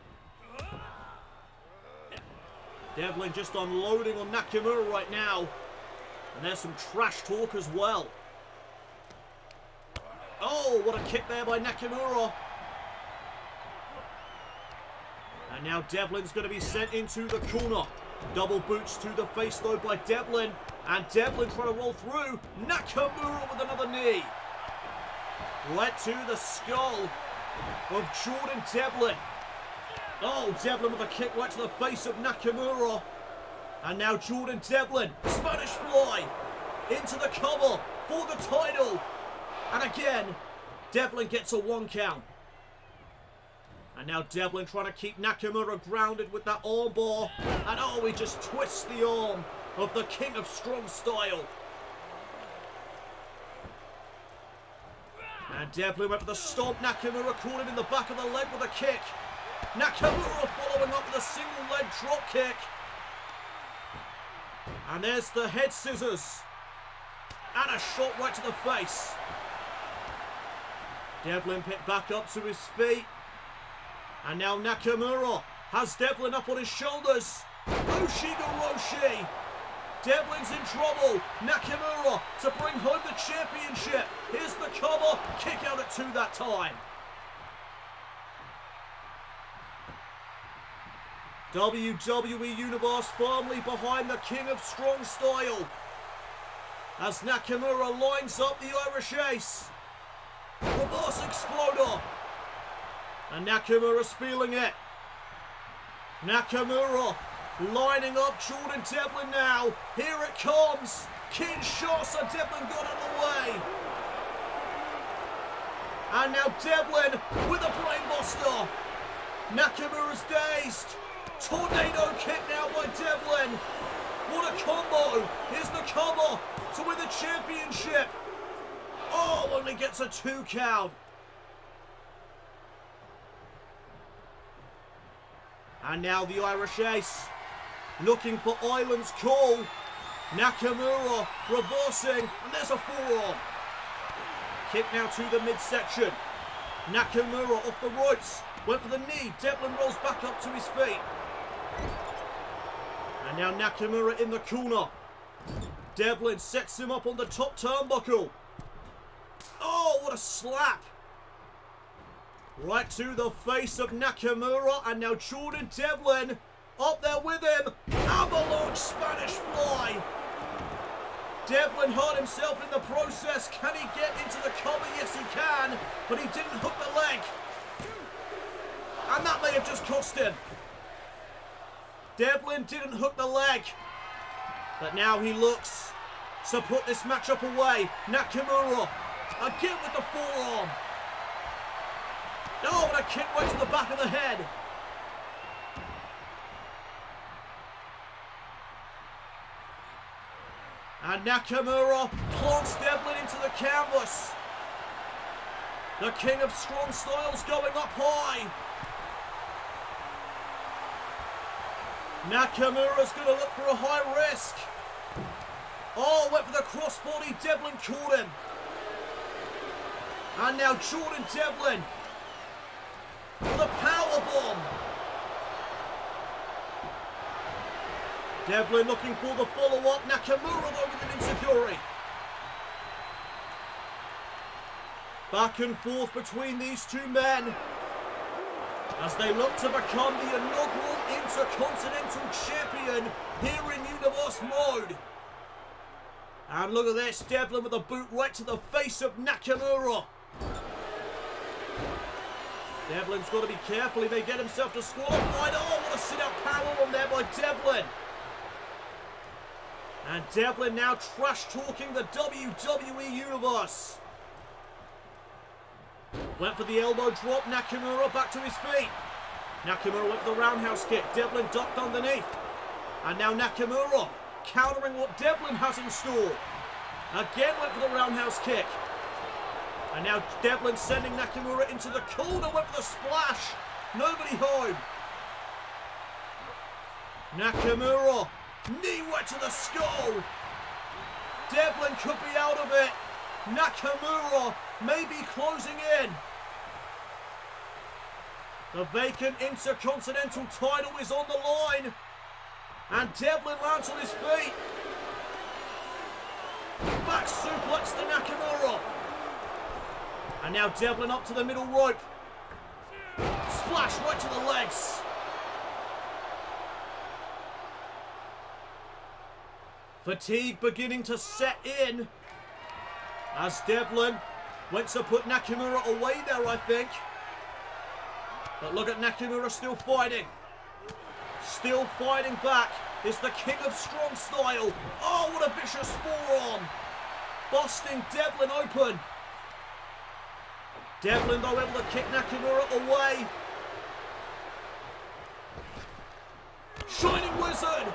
Devlin just unloading on Nakamura right now. And there's some trash talk as well. Oh, what a kick there by Nakamura. And now Devlin's going to be sent into the corner. Double boots to the face though by Devlin. And Devlin trying to roll through. Nakamura with another knee. Right to the skull of Jordan Devlin. Oh, Devlin with a kick right to the face of Nakamura. And now Jordan Devlin, Spanish fly, into the cover for the title. And again, Devlin gets a 1 count. And now Devlin trying to keep Nakamura grounded with that armbar. And oh, he just twists the arm of the king of strong style. And Devlin went for the stomp. Nakamura caught him in the back of the leg with a kick. Nakamura following up with a single leg drop kick. And there's the head scissors. And a shot right to the face. Devlin picked back up to his feet. And now Nakamura has Devlin up on his shoulders. Roshi. Devlin's in trouble. Nakamura to bring home the championship. Here's the cover. Kick out at 2 that time. WWE Universe firmly behind the king of strong style. As Nakamura lines up the Irish ace. Reverse exploder. And Nakamura's feeling it. Nakamura lining up Jordan Devlin now. Here it comes. Kinshasa. Devlin got in the way. And now Devlin with a brainbuster. Nakamura's dazed. Tornado kick now by Devlin. What a combo. Here's the cover to win the championship. Oh, only gets a 2 count. And now the Irish ace looking for Island's call. Nakamura reversing, and there's a forearm. Kick now to the midsection. Nakamura off the ropes. Went for the knee. Devlin rolls back up to his feet. And now Nakamura in the corner. Devlin sets him up on the top turnbuckle. Oh, what a slap. Right to the face of Nakamura, and now Jordan Devlin up there with him. Avalanche Spanish Fly. Devlin hurt himself in the process. Can he get into the cover? Yes, he can, but he didn't hook the leg. And that may have just cost him. Devlin didn't hook the leg, but now he looks to put this matchup away. Nakamura again with the forearm. Oh, and a kick right to the back of the head. And Nakamura plants Devlin into the canvas. The king of strong styles going up high. Nakamura's going to look for a high risk. Oh, went for the crossbody. Devlin caught him. And now Jordan Devlin with a powerbomb. Devlin looking for the follow-up. Nakamura though with an enziguri. Back and forth between these two men as they look to become the inaugural Intercontinental Champion here in Universe Mode. And look at this, Devlin with a boot right to the face of Nakamura. Devlin's got to be careful, he may get himself disqualified. Oh, what a sit-out powerbomb there by Devlin. And Devlin now trash-talking the WWE Universe. Went for the elbow drop, Nakamura back to his feet. Nakamura went for the roundhouse kick, Devlin ducked underneath. And now Nakamura countering what Devlin has in store. Again went for the roundhouse kick. And now Devlin sending Nakamura into the corner, went for the splash. Nobody home. Nakamura, knee right to the skull. Devlin could be out of it. Nakamura may be closing in. The vacant Intercontinental title is on the line. And Devlin lands on his feet. Back suplex to Nakamura. And now Devlin up to the middle rope. Splash right to the legs. Fatigue beginning to set in as Devlin went to put Nakamura away there, I think. But look at Nakamura still fighting. Still fighting back. Is the king of strong style. Oh, what a vicious forearm. Busting Devlin open. Devlin though able to kick Nakamura away. Shining Wizard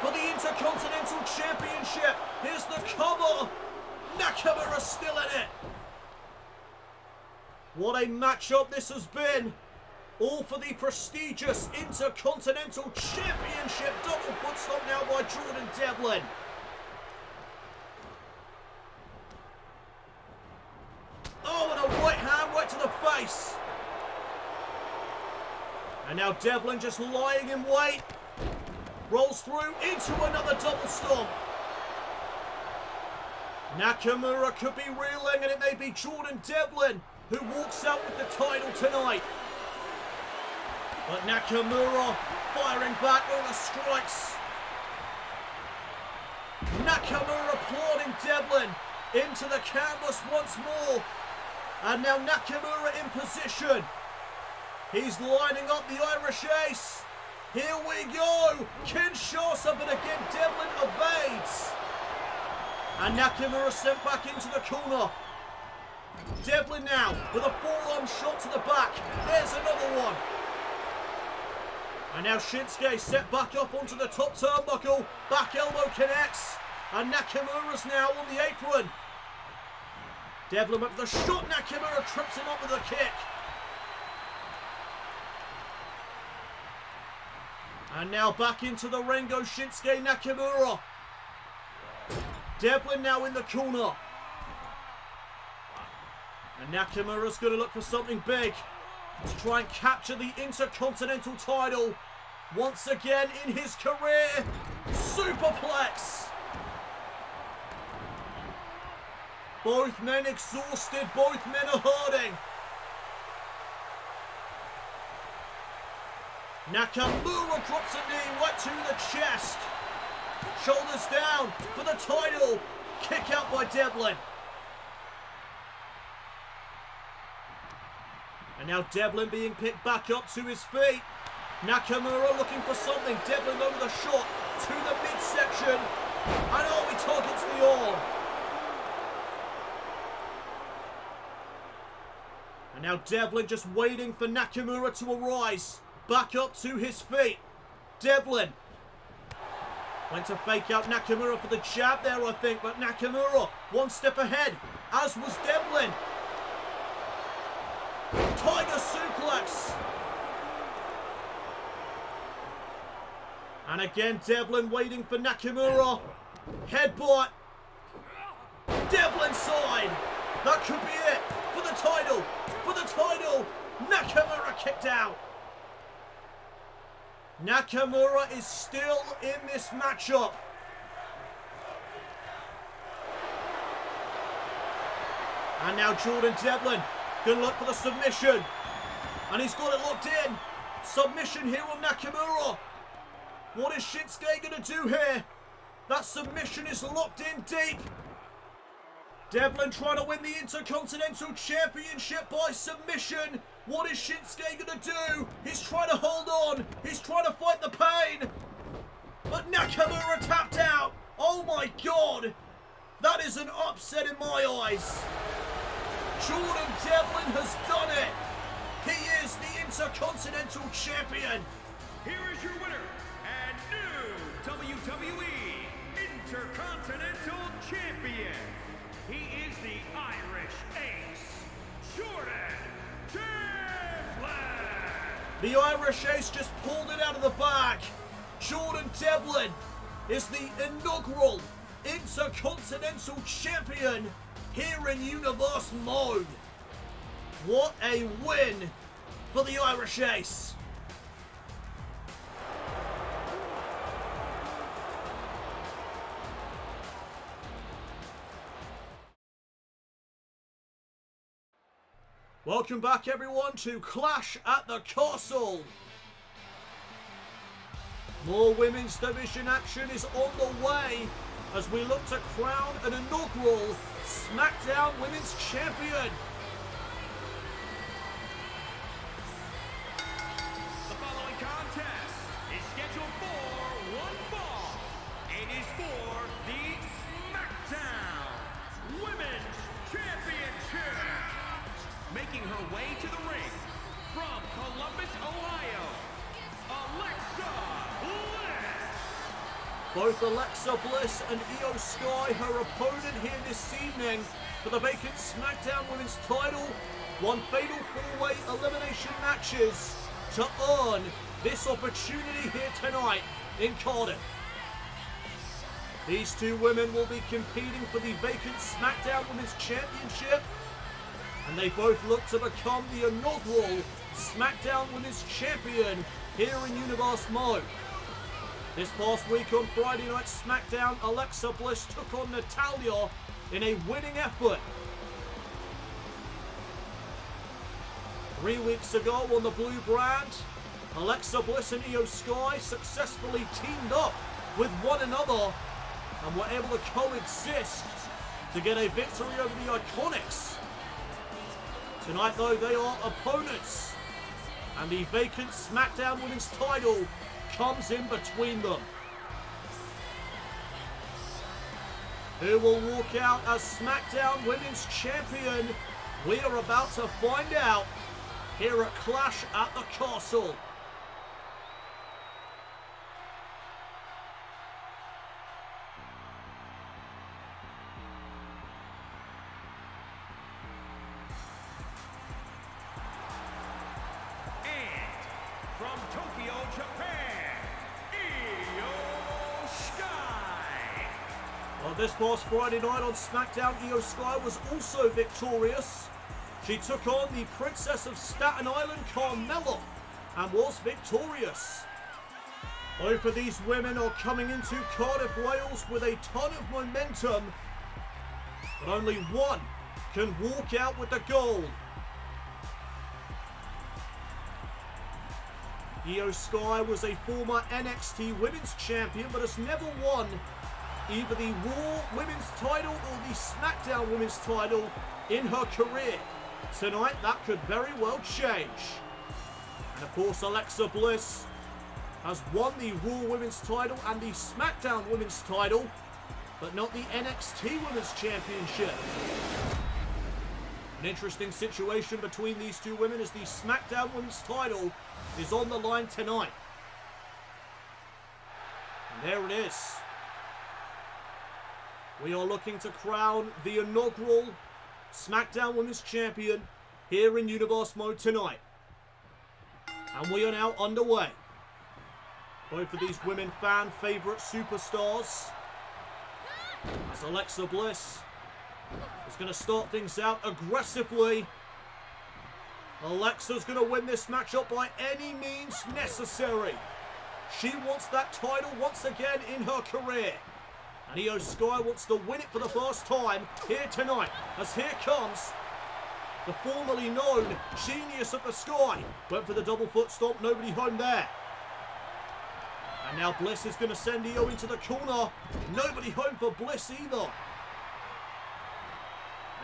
for the Intercontinental Championship. Here's the cover. Nakamura still in it. What a matchup this has been. All for the prestigious Intercontinental Championship. Double foot stomp now by Jordan Devlin. Oh, and a right hand right to the face. And now Devlin just lying in wait. Rolls through into another double stomp. Nakamura could be reeling, and it may be Jordan Devlin who walks out with the title tonight. But Nakamura firing back all the strikes. Nakamura applauding Devlin into the canvas once more. And now Nakamura in position. He's lining up the Irish Ace. Here we go. Kinshasa, but again Devlin evades. And Nakamura sent back into the corner. Devlin now with a forearm shot to the back. There's another one. And now Shinsuke set back up onto the top turnbuckle. Back elbow connects. And Nakamura's now on the apron. Devlin went for the shot. Nakamura trips him up with a kick. And now back into the ring goes Shinsuke Nakamura. Devlin now in the corner. And Nakamura's going to look for something big to try and capture the Intercontinental title once again in his career. Superplex. Both men exhausted, both men are hurting. Nakamura drops a knee right to the chest. Shoulders down for the title. Kick out by Devlin. And now Devlin being picked back up to his feet. Nakamura looking for something. Devlin over the shot to the midsection. And oh, he targets the arm. And now Devlin just waiting for Nakamura to arise. Back up to his feet. Devlin went to fake out Nakamura for the jab there, I think. But Nakamura one step ahead, as was Devlin. Tiger suplex. And again, Devlin waiting for Nakamura. Headbutt. Devlin side. That could be it for the title. For the title. Nakamura kicked out. Nakamura is still in this matchup. And now Jordan Devlin going to look for the submission. And he's got it locked in. Submission here on Nakamura. What is Shinsuke going to do here? That submission is locked in deep. Devlin trying to win the Intercontinental Championship by submission. What is Shinsuke going to do? He's trying to hold on. He's trying to fight the pain. But Nakamura tapped out. Oh my God. That is an upset in my eyes. Jordan Devlin has done it. He is the Intercontinental Champion. Here is your winner and new WWE Intercontinental Champion. He is the Irish Ace, Jordan Devlin. The Irish Ace just pulled it out of the bag. Jordan Devlin is the inaugural Intercontinental Champion here in Universe Mode. What a win for the Irish Ace. Welcome back everyone to Clash at the Castle. More women's division action is on the way as we look to crown an inaugural SmackDown Women's Champion. The following contest is scheduled for one fall and is for the SmackDown Women's Championship. Making her way to the ring from Columbus, Ohio, Alexa Bliss. Both Alexa Bliss and Iyo Sky, her opponent here this evening for the vacant SmackDown Women's title, won fatal four-way elimination matches to earn this opportunity here tonight in Cardiff. These two women will be competing for the vacant SmackDown Women's Championship, and they both look to become the inaugural SmackDown Women's Champion here in Universe Mode. This past week on Friday Night SmackDown, Alexa Bliss took on Natalya in a winning effort. 3 weeks ago on the Blue Brand, Alexa Bliss and Iyo Sky successfully teamed up with one another and were able to coexist to get a victory over the Iconics. Tonight though, they are opponents, and the vacant SmackDown Women's title comes in between them. Who will walk out as SmackDown Women's Champion? We are about to find out here at Clash at the Castle. From Tokyo, Japan, Iyo Sky. Well, this past Friday night on SmackDown, Iyo Sky was also victorious. She took on the Princess of Staten Island, Carmella, and was victorious. Both of these women are coming into Cardiff, Wales with a ton of momentum, but only one can walk out with the gold. Iyo Sky was a former NXT Women's Champion, but has never won either the Raw Women's title or the SmackDown Women's title in her career. Tonight, that could very well change. And of course, Alexa Bliss has won the Raw Women's title and the SmackDown Women's title, but not the NXT Women's Championship. An interesting situation between these two women as the SmackDown Women's title is on the line tonight. And there it is. We are looking to crown the inaugural SmackDown Women's Champion here in Universe Mode tonight. And we are now underway. Both of these women fan favourite superstars. As Alexa Bliss is going to start things out aggressively. Alexa's going to win this matchup by any means necessary. She wants that title once again in her career. And Iyo Sky wants to win it for the first time here tonight. As here comes the formerly known Genius of the Sky. Went for the double foot stomp, nobody home there. And now Bliss is going to send Iyo into the corner. Nobody home for Bliss either.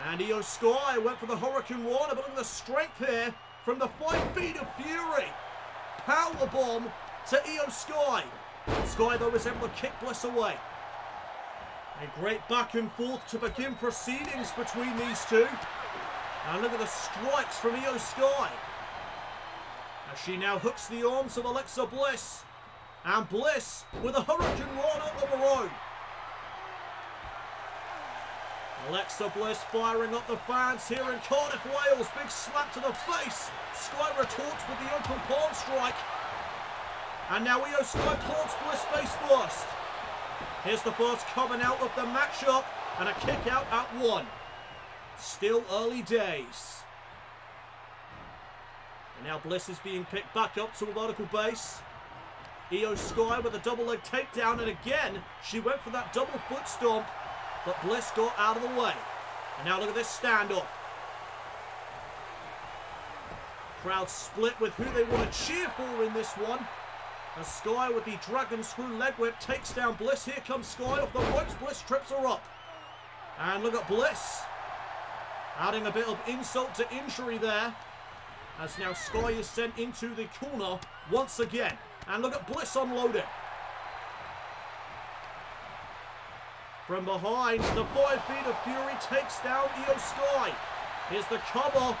And Iyo Sky went for the Hurricane Rana, but look at the strength here from the 5 feet of Fury. Powerbomb to Iyo Sky. Sky though was able to kick Bliss away. A great back and forth to begin proceedings between these two. And look at the strikes from Iyo Sky. As she now hooks the arms of Alexa Bliss. And Bliss with a Hurricane Rana of her own. Alexa Bliss firing up the fans here in Cardiff, Wales. Big slap to the face. Sky retorts with the open palm strike. And now Iyo Sky plants Bliss face first. Here's the first coming out of the matchup. And a kick out at 1. Still early days. And now Bliss is being picked back up to a vertical base. Iyo Sky with a double leg takedown, and again she went for that double foot stomp, but Bliss got out of the way. And now look at this standoff. Crowd split with who they want to cheer for in this one. As Sky with the dragon screw leg whip takes down Bliss. Here comes Sky off the ropes. Bliss trips her up. And look at Bliss adding a bit of insult to injury there. As now Sky is sent into the corner once again. And look at Bliss unloading. From behind, the 5 feet of Fury takes down Iyo Sky. Here's the cover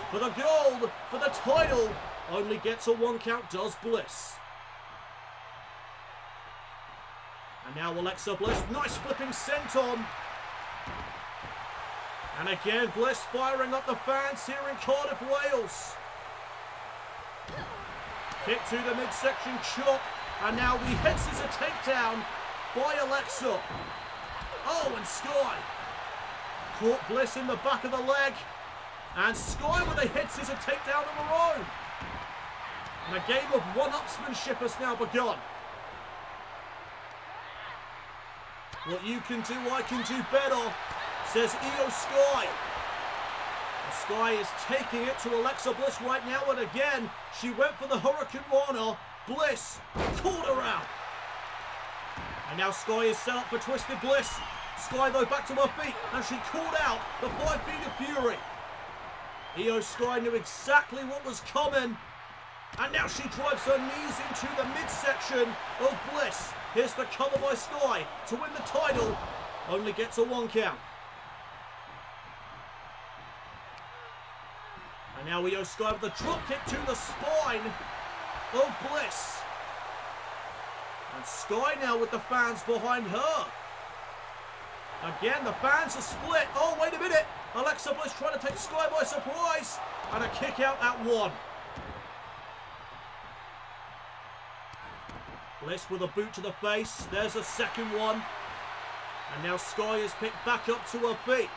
for the gold, for the title. Only gets a 1 count, does Bliss. And now Alexa Bliss, nice flipping senton. And again, Bliss firing up the fans here in Cardiff, Wales. Kick to the midsection chop. And now the head scissor takedown by Alexa. Oh, and Sky caught Bliss in the back of the leg. And Sky with a head scissor takedown of her own. And a game of one-upsmanship has now begun. What you can do, I can do better, says Iyo Sky. Sky is taking it to Alexa Bliss right now, and again, she went for the Hurricane Rana. Bliss caught her out. And now Sky is set up for Twisted Bliss. Sky though back to her feet, and she called out the 5 feet of Fury. Iyo Sky knew exactly what was coming. And now she drives her knees into the midsection of Bliss. Here's the cover by Sky to win the title. Only gets a 1 count. And now Iyo Sky with a drop kick to the spine of Bliss. And Sky now with the fans behind her. Again, the fans are split. Oh, wait a minute. Alexa Bliss trying to take Sky by surprise. And a kick out at 1. Bliss with a boot to the face. There's a second one. And now Sky is picked back up to her feet.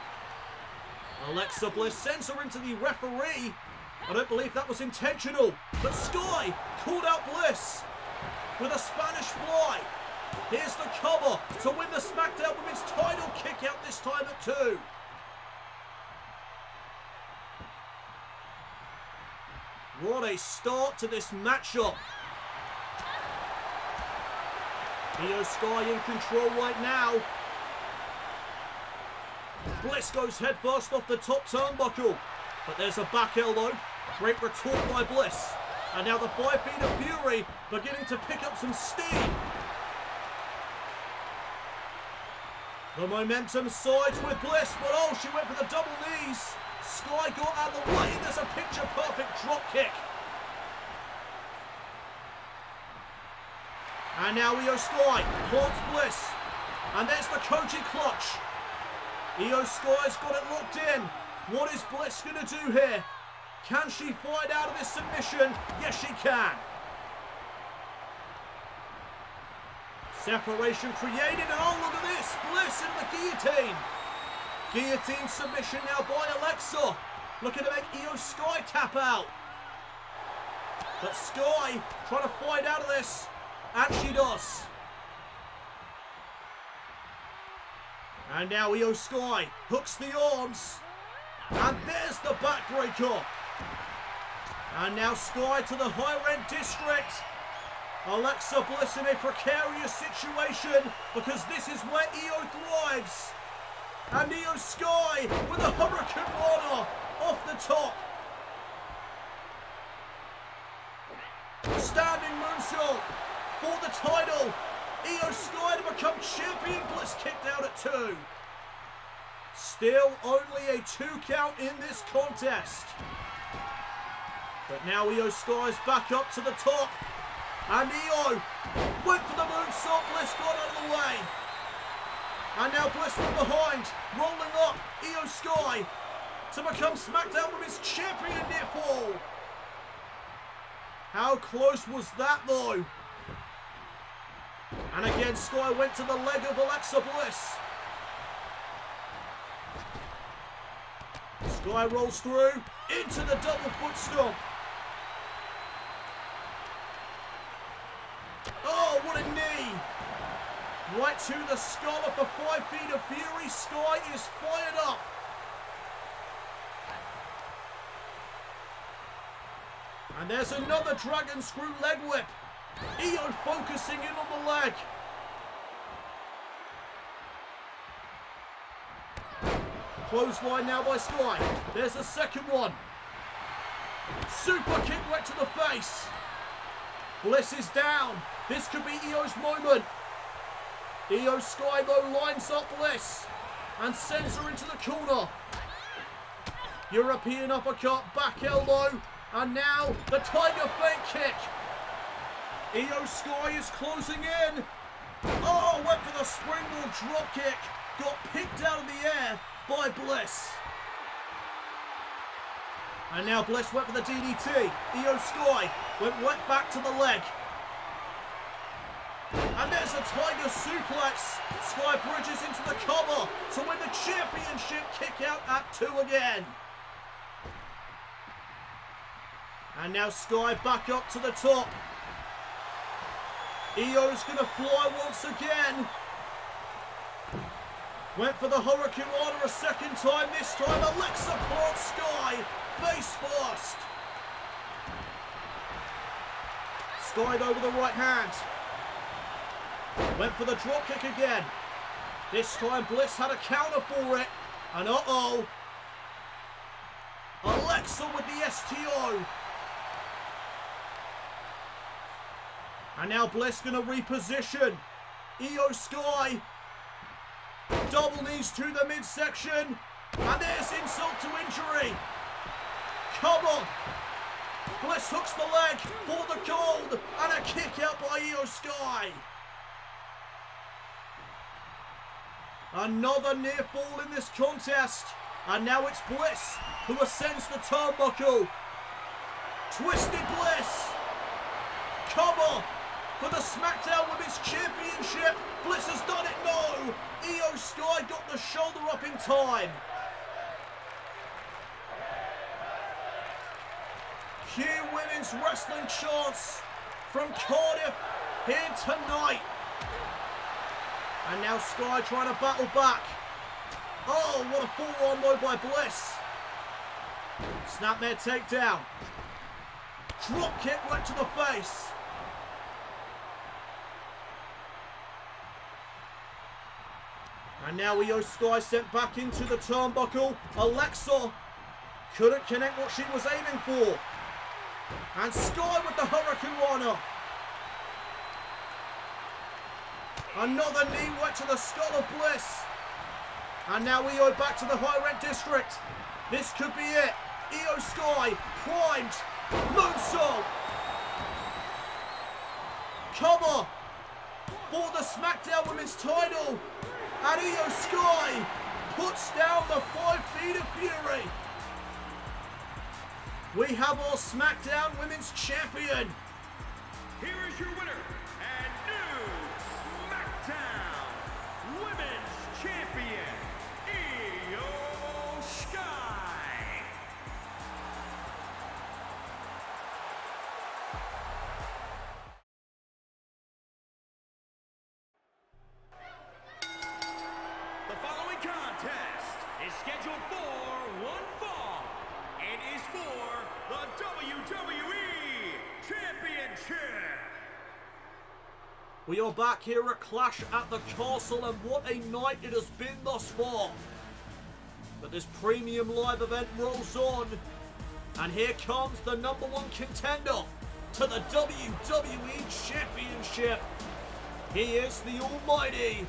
Alexa Bliss sends her into the referee. I don't believe that was intentional. But Sky called out Bliss with a Spanish fly. Here's the cover to win the SmackDown Women's title. Kick out this time at 2. What a start to this matchup. Iyo Sky in control right now. Bliss goes head first off the top turnbuckle. But there's a back elbow. Great retort by Bliss. And now the 5 feet of Fury beginning to pick up some steam. The momentum sides with Bliss, but oh, she went for the double knees. Sky got out of the way. There's a picture-perfect drop kick. And now Iyo Sky plants Bliss. And there's the Koji clutch. Iyo Sky's got it locked in. What is Bliss going to do here? Can she fight out of this submission? Yes, she can. Separation created, and oh, look at this. Bliss in the guillotine. Guillotine submission now by Alexa. Looking to make Iyo Sky tap out. But Sky trying to fight out of this. And she does. And now Iyo Sky hooks the arms. And there's the backbreaker. And now Sky to the higher end district. Alexa Bliss in a precarious situation because this is where Iyo thrives. And Iyo Sky with a Hurricane Rana off the top. Standing moonsault for the title. Iyo Sky to become champion. Bliss kicked out at 2. Still only a 2 count in this contest. But now Iyo Sky's back up to the top. And Iyo went for the moonsault. Bliss got out of the way. And now Bliss from behind, rolling up Iyo Sky to become SmackDown Women's Champion near fall. How close was that though? And again Sky went to the leg of Alexa Bliss. Sky rolls through into the double foot stomp. Oh, what a knee! Right to the skull of the 5 feet of Fury. Sky is fired up. And there's another dragon screw leg whip. Iyo focusing in on the leg. Clothesline now by Sky. There's the second one. Super kick right to the face. Bliss is down. This could be Iyo's moment. Iyo Sky though lines up Bliss and sends her into the corner. European uppercut, back elbow, and now the Tiger feint kick. Iyo Sky is closing in. Oh, went for the springboard drop kick. Got picked out of the air by Bliss. And now Bliss went for the DDT. Iyo Sky went right back to the leg. And there's a Tiger suplex. Sky bridges into the cover to win the championship, kick out at 2 again. And now Sky back up to the top. Iyo's going to fly once again. Went for the Hurricane Rana a second time. This time Alexa plants Sky face first. Sky though with the right hand. Went for the drop kick again. This time Bliss had a counter for it. And uh-oh. Alexa with the STO. And now Bliss going to reposition. Iyo Sky. Double knees to the midsection. And there's insult to injury. Cover. Bliss hooks the leg for the gold. And a kick out by Iyo Sky. Another near fall in this contest. And now it's Bliss who ascends the turnbuckle. Twisted Bliss. Cover for the SmackDown Women's Championship. Bliss has done it. No. Iyo Sky got the shoulder up in time. Cue Women's Wrestling chants from Cardiff here tonight. And now Sky trying to battle back. Oh, what a forearm though by Bliss. Snapmare takedown. Drop kick right to the face. And now Iyo Sky sent back into the turnbuckle. Alexa couldn't connect what she was aiming for. And Sky with the Hurricane Rana. Another knee right to the skull of Bliss. And now Iyo back to the high rent district. This could be it. Iyo Sky primed. Moonsault. Cover for the SmackDown Women's title. And Iyo Sky puts down the 5 feet of fury. We have our SmackDown Women's Champion. Here is your winner and new SmackDown Women's Champion, Iyo Sky. The following contest is scheduled for one fall and is for the WWE Championship. We are back here at Clash at the Castle, and what a night it has been thus far. But this premium live event rolls on, and here comes the #1 contender to the WWE Championship. He is the almighty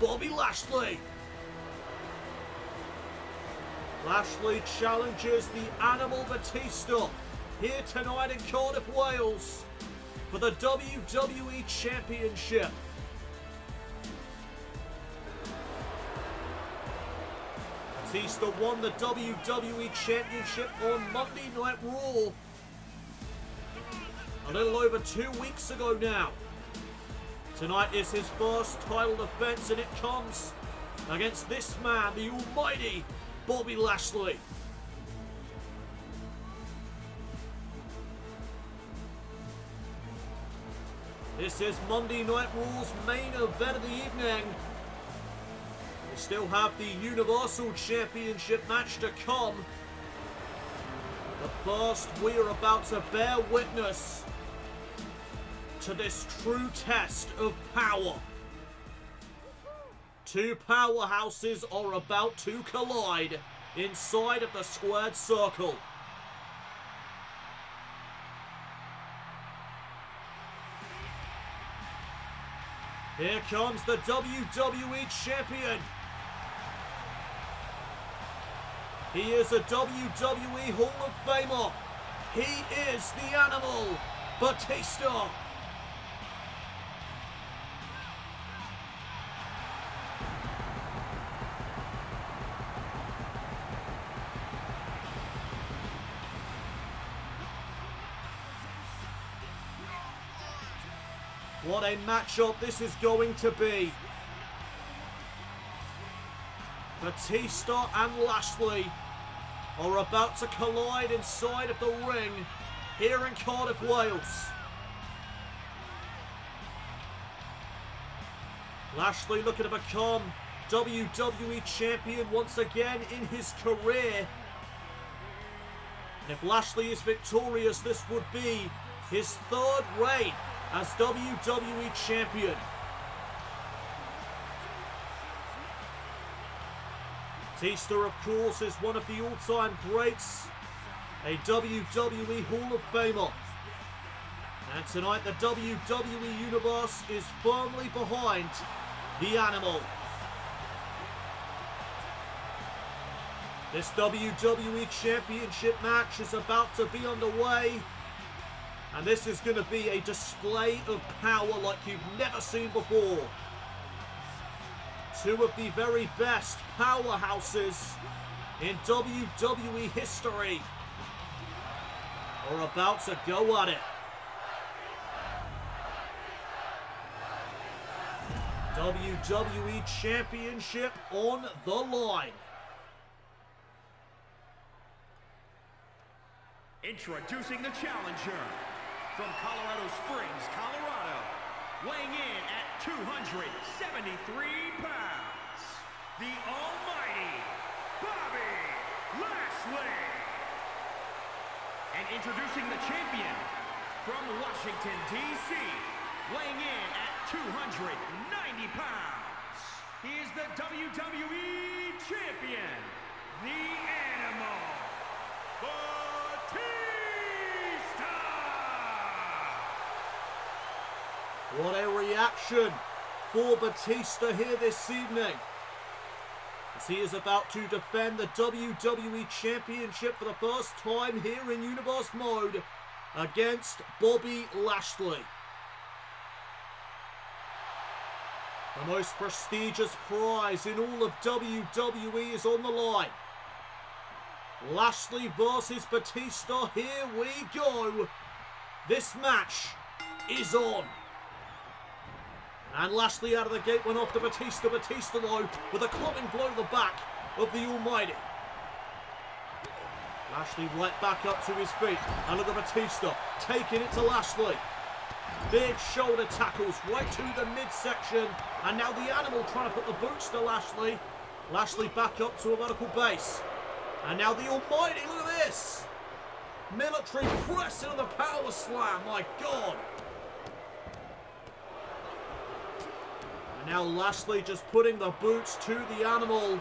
Bobby Lashley. Lashley challenges the Animal Batista here tonight in Cardiff, Wales for the WWE Championship. Batista won the WWE Championship on Monday Night Raw a little over 2 weeks ago now. Tonight is his first title defense, and it comes against this man, the almighty Bobby Lashley. This is Monday Night Raw's main event of the evening. We still have the Universal Championship match to come. But first, we are about to bear witness to this true test of power. Two powerhouses are about to collide inside of the squared circle. Here comes the WWE Champion. He is a WWE Hall of Famer. He is the Animal Batista. What a matchup this is going to be. Batista and Lashley are about to collide inside of the ring here in Cardiff, Wales. Lashley looking to become WWE Champion once again in his career. And if Lashley is victorious, this would be his third reign as WWE Champion. Batista, of course, is one of the all-time greats, a WWE Hall of Famer. And tonight the WWE Universe is firmly behind the Animal. This WWE Championship match is about to be underway. And this is going to be a display of power like you've never seen before. Two of the very best powerhouses in WWE history are about to go at it. WWE Championship on the line. Introducing the challenger from Colorado Springs, Colorado, weighing in at 273 pounds, the almighty Bobby Lashley. And introducing the champion from Washington, D.C., weighing in at 290 pounds, he is the WWE Champion, the Animal, Batista! What a reaction for Batista here this evening, as he is about to defend the WWE Championship for the first time here in Universe Mode against Bobby Lashley. The most prestigious prize in all of WWE is on the line. Lashley versus Batista, here we go. This match is on. And Lashley out of the gate went off to Batista. Batista though with a clubbing blow to the back of the Almighty. Lashley right back up to his feet. And look at Batista taking it to Lashley. Big shoulder tackles right to the midsection. And now the Animal trying to put the boots to Lashley. Lashley back up to a vertical base. And now the Almighty, look at this. Military press into the power slam, my God. And now Lashley just putting the boots to the Animal.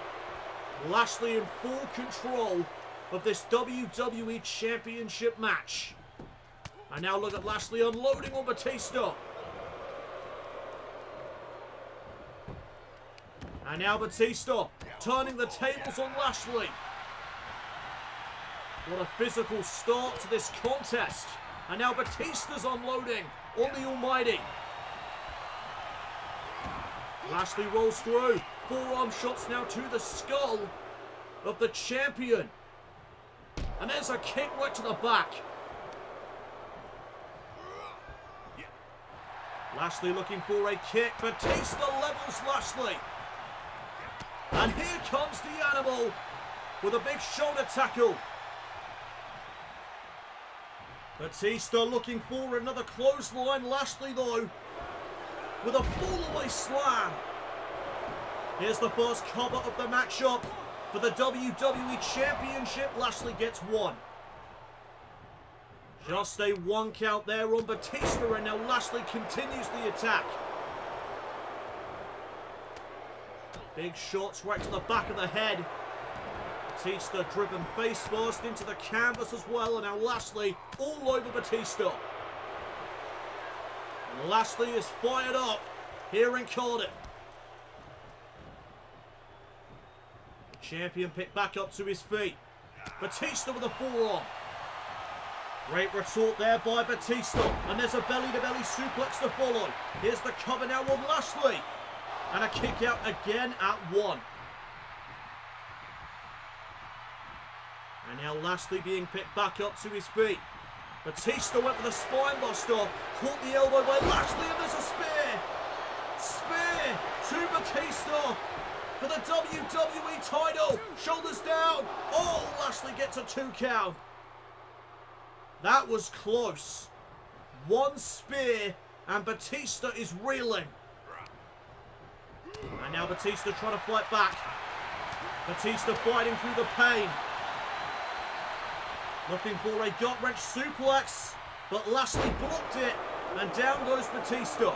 Lashley in full control of this WWE Championship match. And now look at Lashley unloading on Batista. And now Batista turning the tables on Lashley. What a physical start to this contest. And now Batista's unloading on the Almighty. Lashley rolls through. Forearm shots now to the skull of the champion. And there's a kick right to the back. Lashley looking for a kick. Batista levels Lashley. And here comes the Animal with a big shoulder tackle. Batista looking for another clothesline. Lashley though with a fall-away slam. Here's the first cover of the matchup for the WWE Championship. Lashley gets one. Just a one count there on Batista, and now Lashley continues the attack. Big shots right to the back of the head. Batista driven face first into the canvas as well, and now Lashley all over Batista. And Lashley is fired up here in Cardiff. The champion picked back up to his feet. Batista with a forearm. Great retort there by Batista. And there's a belly-to-belly suplex to follow. Here's the cover now on Lashley. And a kick out again at one. And now Lashley being picked back up to his feet. Batista went for the spine buster. Caught the elbow by Lashley, and there's a spear. Spear to Batista for the WWE title. Shoulders down. Oh, Lashley gets a 2 count. That was close. One spear and Batista is reeling. And now Batista trying to fight back. Batista fighting through the pain. Looking for a gut-wrench suplex, but Lashley blocked it, and down goes Batista.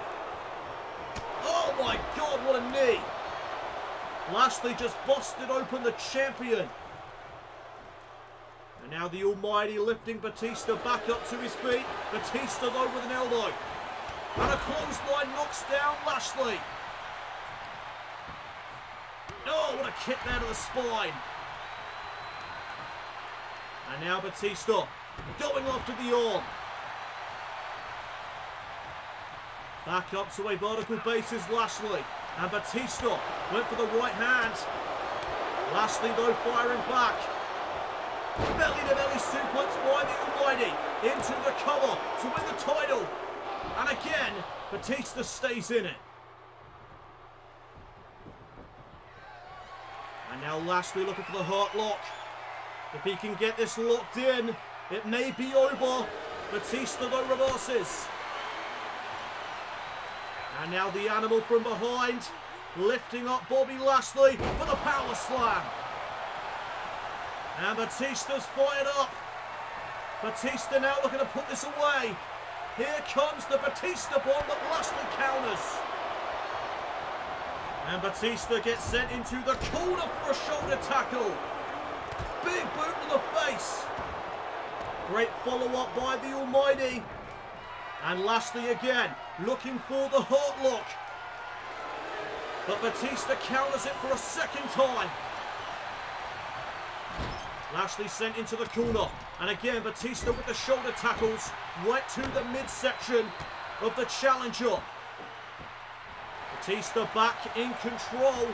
Oh my God, what a knee. Lashley just busted open the champion. And now the Almighty lifting Batista back up to his feet. Batista though with an elbow. And a clothesline knocks down Lashley. Oh, what a kick there to the spine. And now Batista going after the arm. Back up to a vertical base is Lashley. And Batista went for the right hand. Lashley though firing back. Belly-to-belly suplex by the Almighty into the cover to win the title. And again, Batista stays in it. And now Lashley looking for the hurt lock. If he can get this locked in, it may be over. Batista though reverses. And now the Animal from behind, lifting up Bobby Lashley for the power slam. And Batista's fired up Batista now looking to put this away. Here comes the Batista bomb that Lashley counters. And Batista gets sent into the corner for a shoulder tackle. Big boot to the face. Great follow-up by the Almighty. And Lashley again, looking for the hurt lock. But Batista counters it for a second time. Lashley sent into the corner. And again, Batista with the shoulder tackles right to the midsection of the challenger. Batista back in control.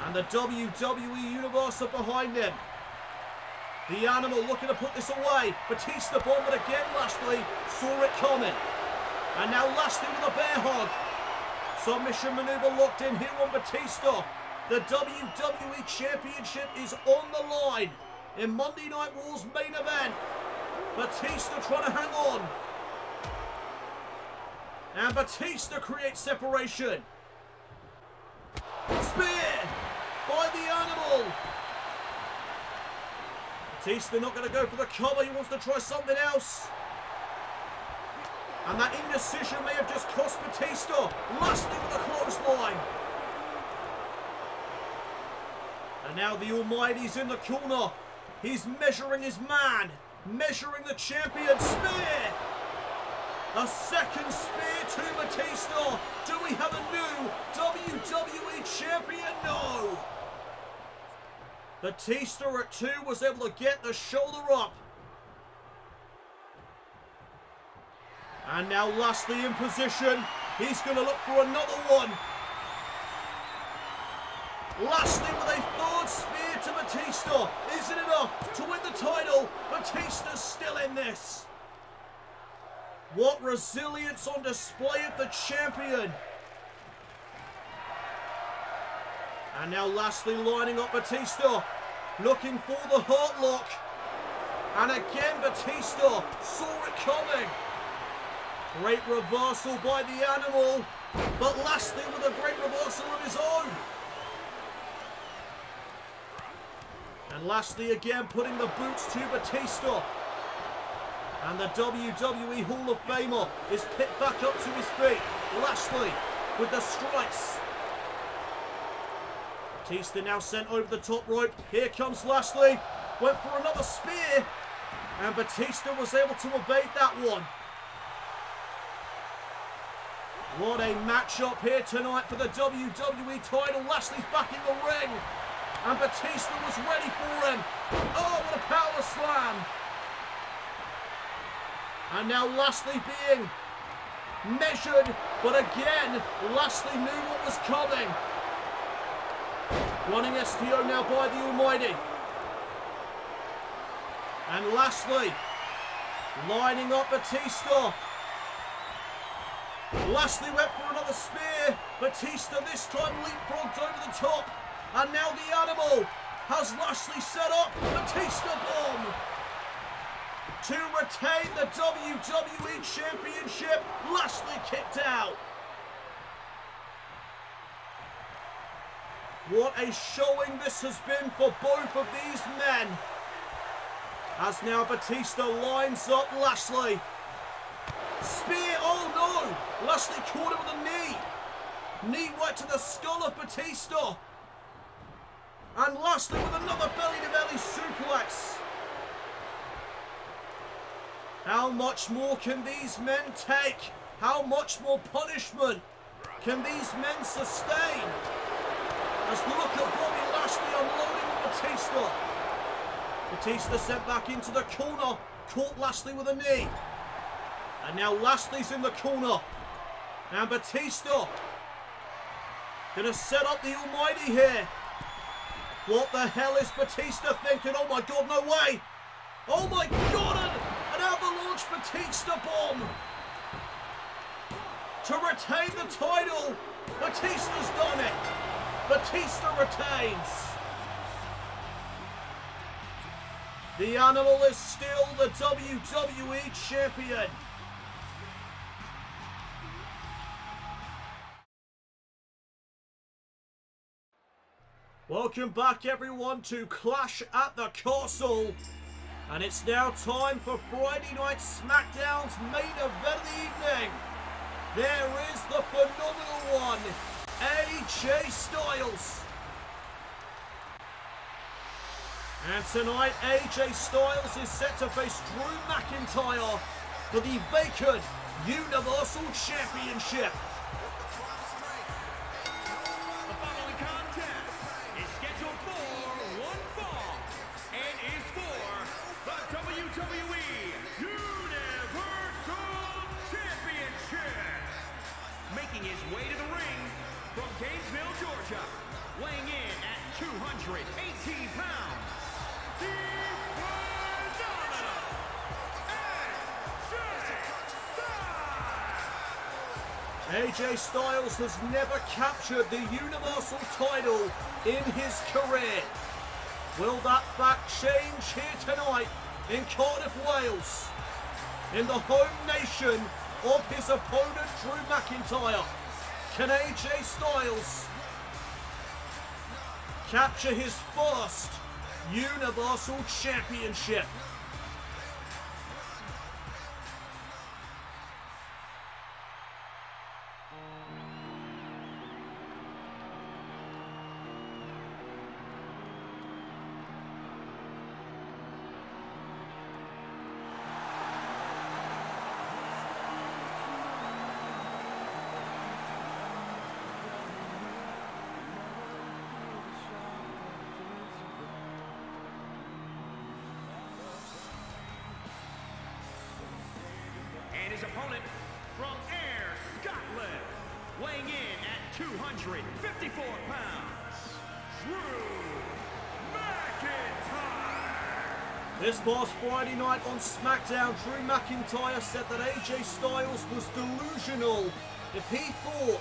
And the WWE Universe are behind him. The Animal looking to put this away. Batista bomb, but again Lashley saw it coming. And now Lashley with a bear hug. Submission maneuver locked in here on Batista. The WWE Championship is on the line in Monday Night Raw's main event. Batista trying to hang on. And Batista creates separation. Spear by the Animal. Batista not going to go for the cover. He wants to try something else. And that indecision may have just cost Batista. Lashley with a clothesline. And now the Almighty's in the corner. He's measuring his man. Measuring the champion. Spear. A second spear to Batista. Do we have a new WWE champion? No. Batista at 2 was able to get the shoulder up. And now Lashley in position. He's going to look for another one. Lashley with a third spear to Batista. Is it enough to win the title? Batista's still in this. What resilience on display of the champion. And now Lashley lining up Batista. Looking for the hurt lock. And again Batista saw it coming. Great reversal by the Animal. But Lashley with a great reversal of his own. And Lashley again putting the boots to Batista. And the WWE Hall of Famer is picked back up to his feet. Lashley with the strikes. Batista now sent over the top rope. Here comes Lashley. Went for another spear. And Batista was able to evade that one. What a matchup here tonight for the WWE title. Lashley's back in the ring. And Batista was ready for him. Oh, what a power slam. And now Lashley being measured. But again, Lashley knew what was coming. Running STO now by the Almighty. And Lashley lining up Batista. Lashley went for another spear. Batista this time leapfrogged over the top. And now the Animal has Lashley set up. Batista bomb. To retain the WWE Championship. Lashley kicked out. What a showing this has been for both of these men. As now Batista lines up Lashley. Spear, oh no! Lashley caught him with a knee. Knee right to the skull of Batista. And Lashley with another belly-to-belly suplex. How much more can these men take? How much more punishment can these men sustain? As look at Bobby Lashley unloading on Batista. Batista sent back into the corner. Caught Lashley with a knee. And now Lashley's in the corner. And Batista gonna set up the Almighty here. What the hell is Batista thinking? Oh my God, no way. Oh my God, an avalanche Batista bomb. To retain the title. Batista's done it. Batista retains. The Animal is still the WWE Champion. Welcome back everyone to Clash at the Castle. And it's now time for Friday Night SmackDown's main event of the evening. There is the phenomenal one, AJ Styles. And tonight, AJ Styles is set to face Drew McIntyre for the vacant Universal Championship. The following contest is scheduled for one fall and is for the WWE Universal Championship. Making his way to the ring from Gainesville, Georgia, weighing in at 218 pounds, the phenomenal AJ Styles has never captured the Universal title in his career. Will that fact change here tonight in Cardiff, Wales, in the home nation of his opponent Drew McIntyre? Can AJ Styles capture his first Universal Championship? and his opponent from Ayr, Scotland, weighing in at 254 pounds, Drew McIntyre. This past Friday night on SmackDown, Drew McIntyre said that AJ Styles was delusional if he thought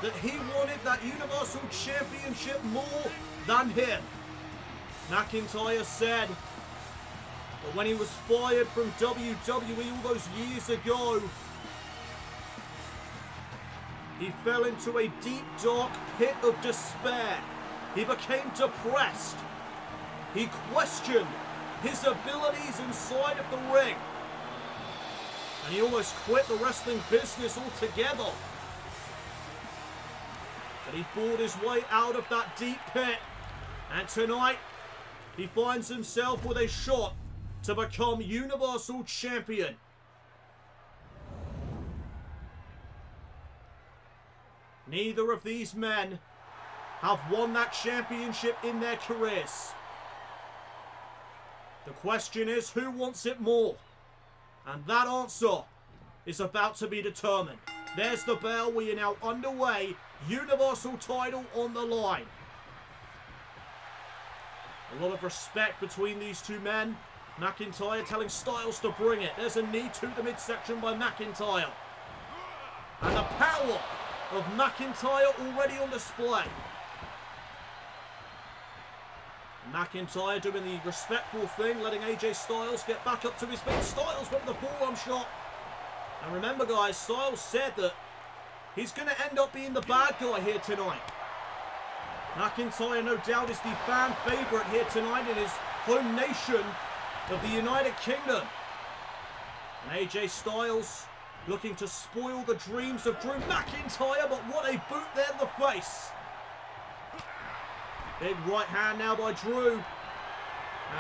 that he wanted that Universal Championship more than him. McIntyre said that when he was fired from WWE all those years ago, he fell into a deep, dark pit of despair. He became depressed. He questioned his abilities inside of the ring. And he almost quit the wrestling business altogether. But he fought his way out of that deep pit. And tonight, he finds himself with a shot to become Universal Champion. Neither of these men have won that championship in their careers. The question is, who wants it more? And that answer is about to be determined. There's the bell. We are now underway. Universal title on the line. A lot of respect between these two men. McIntyre telling Styles to bring it. There's a knee to the midsection by McIntyre. And the power of McIntyre already on display. McIntyre doing the respectful thing, letting AJ Styles get back up to his feet. Styles went with the forearm shot. And remember, guys, Styles said that he's going to end up being the bad guy here tonight. McIntyre, no doubt, is the fan favourite here tonight in his home nation of the United Kingdom. And AJ Styles looking to spoil the dreams of Drew McIntyre, but what a boot there to the face. Big right hand now by Drew.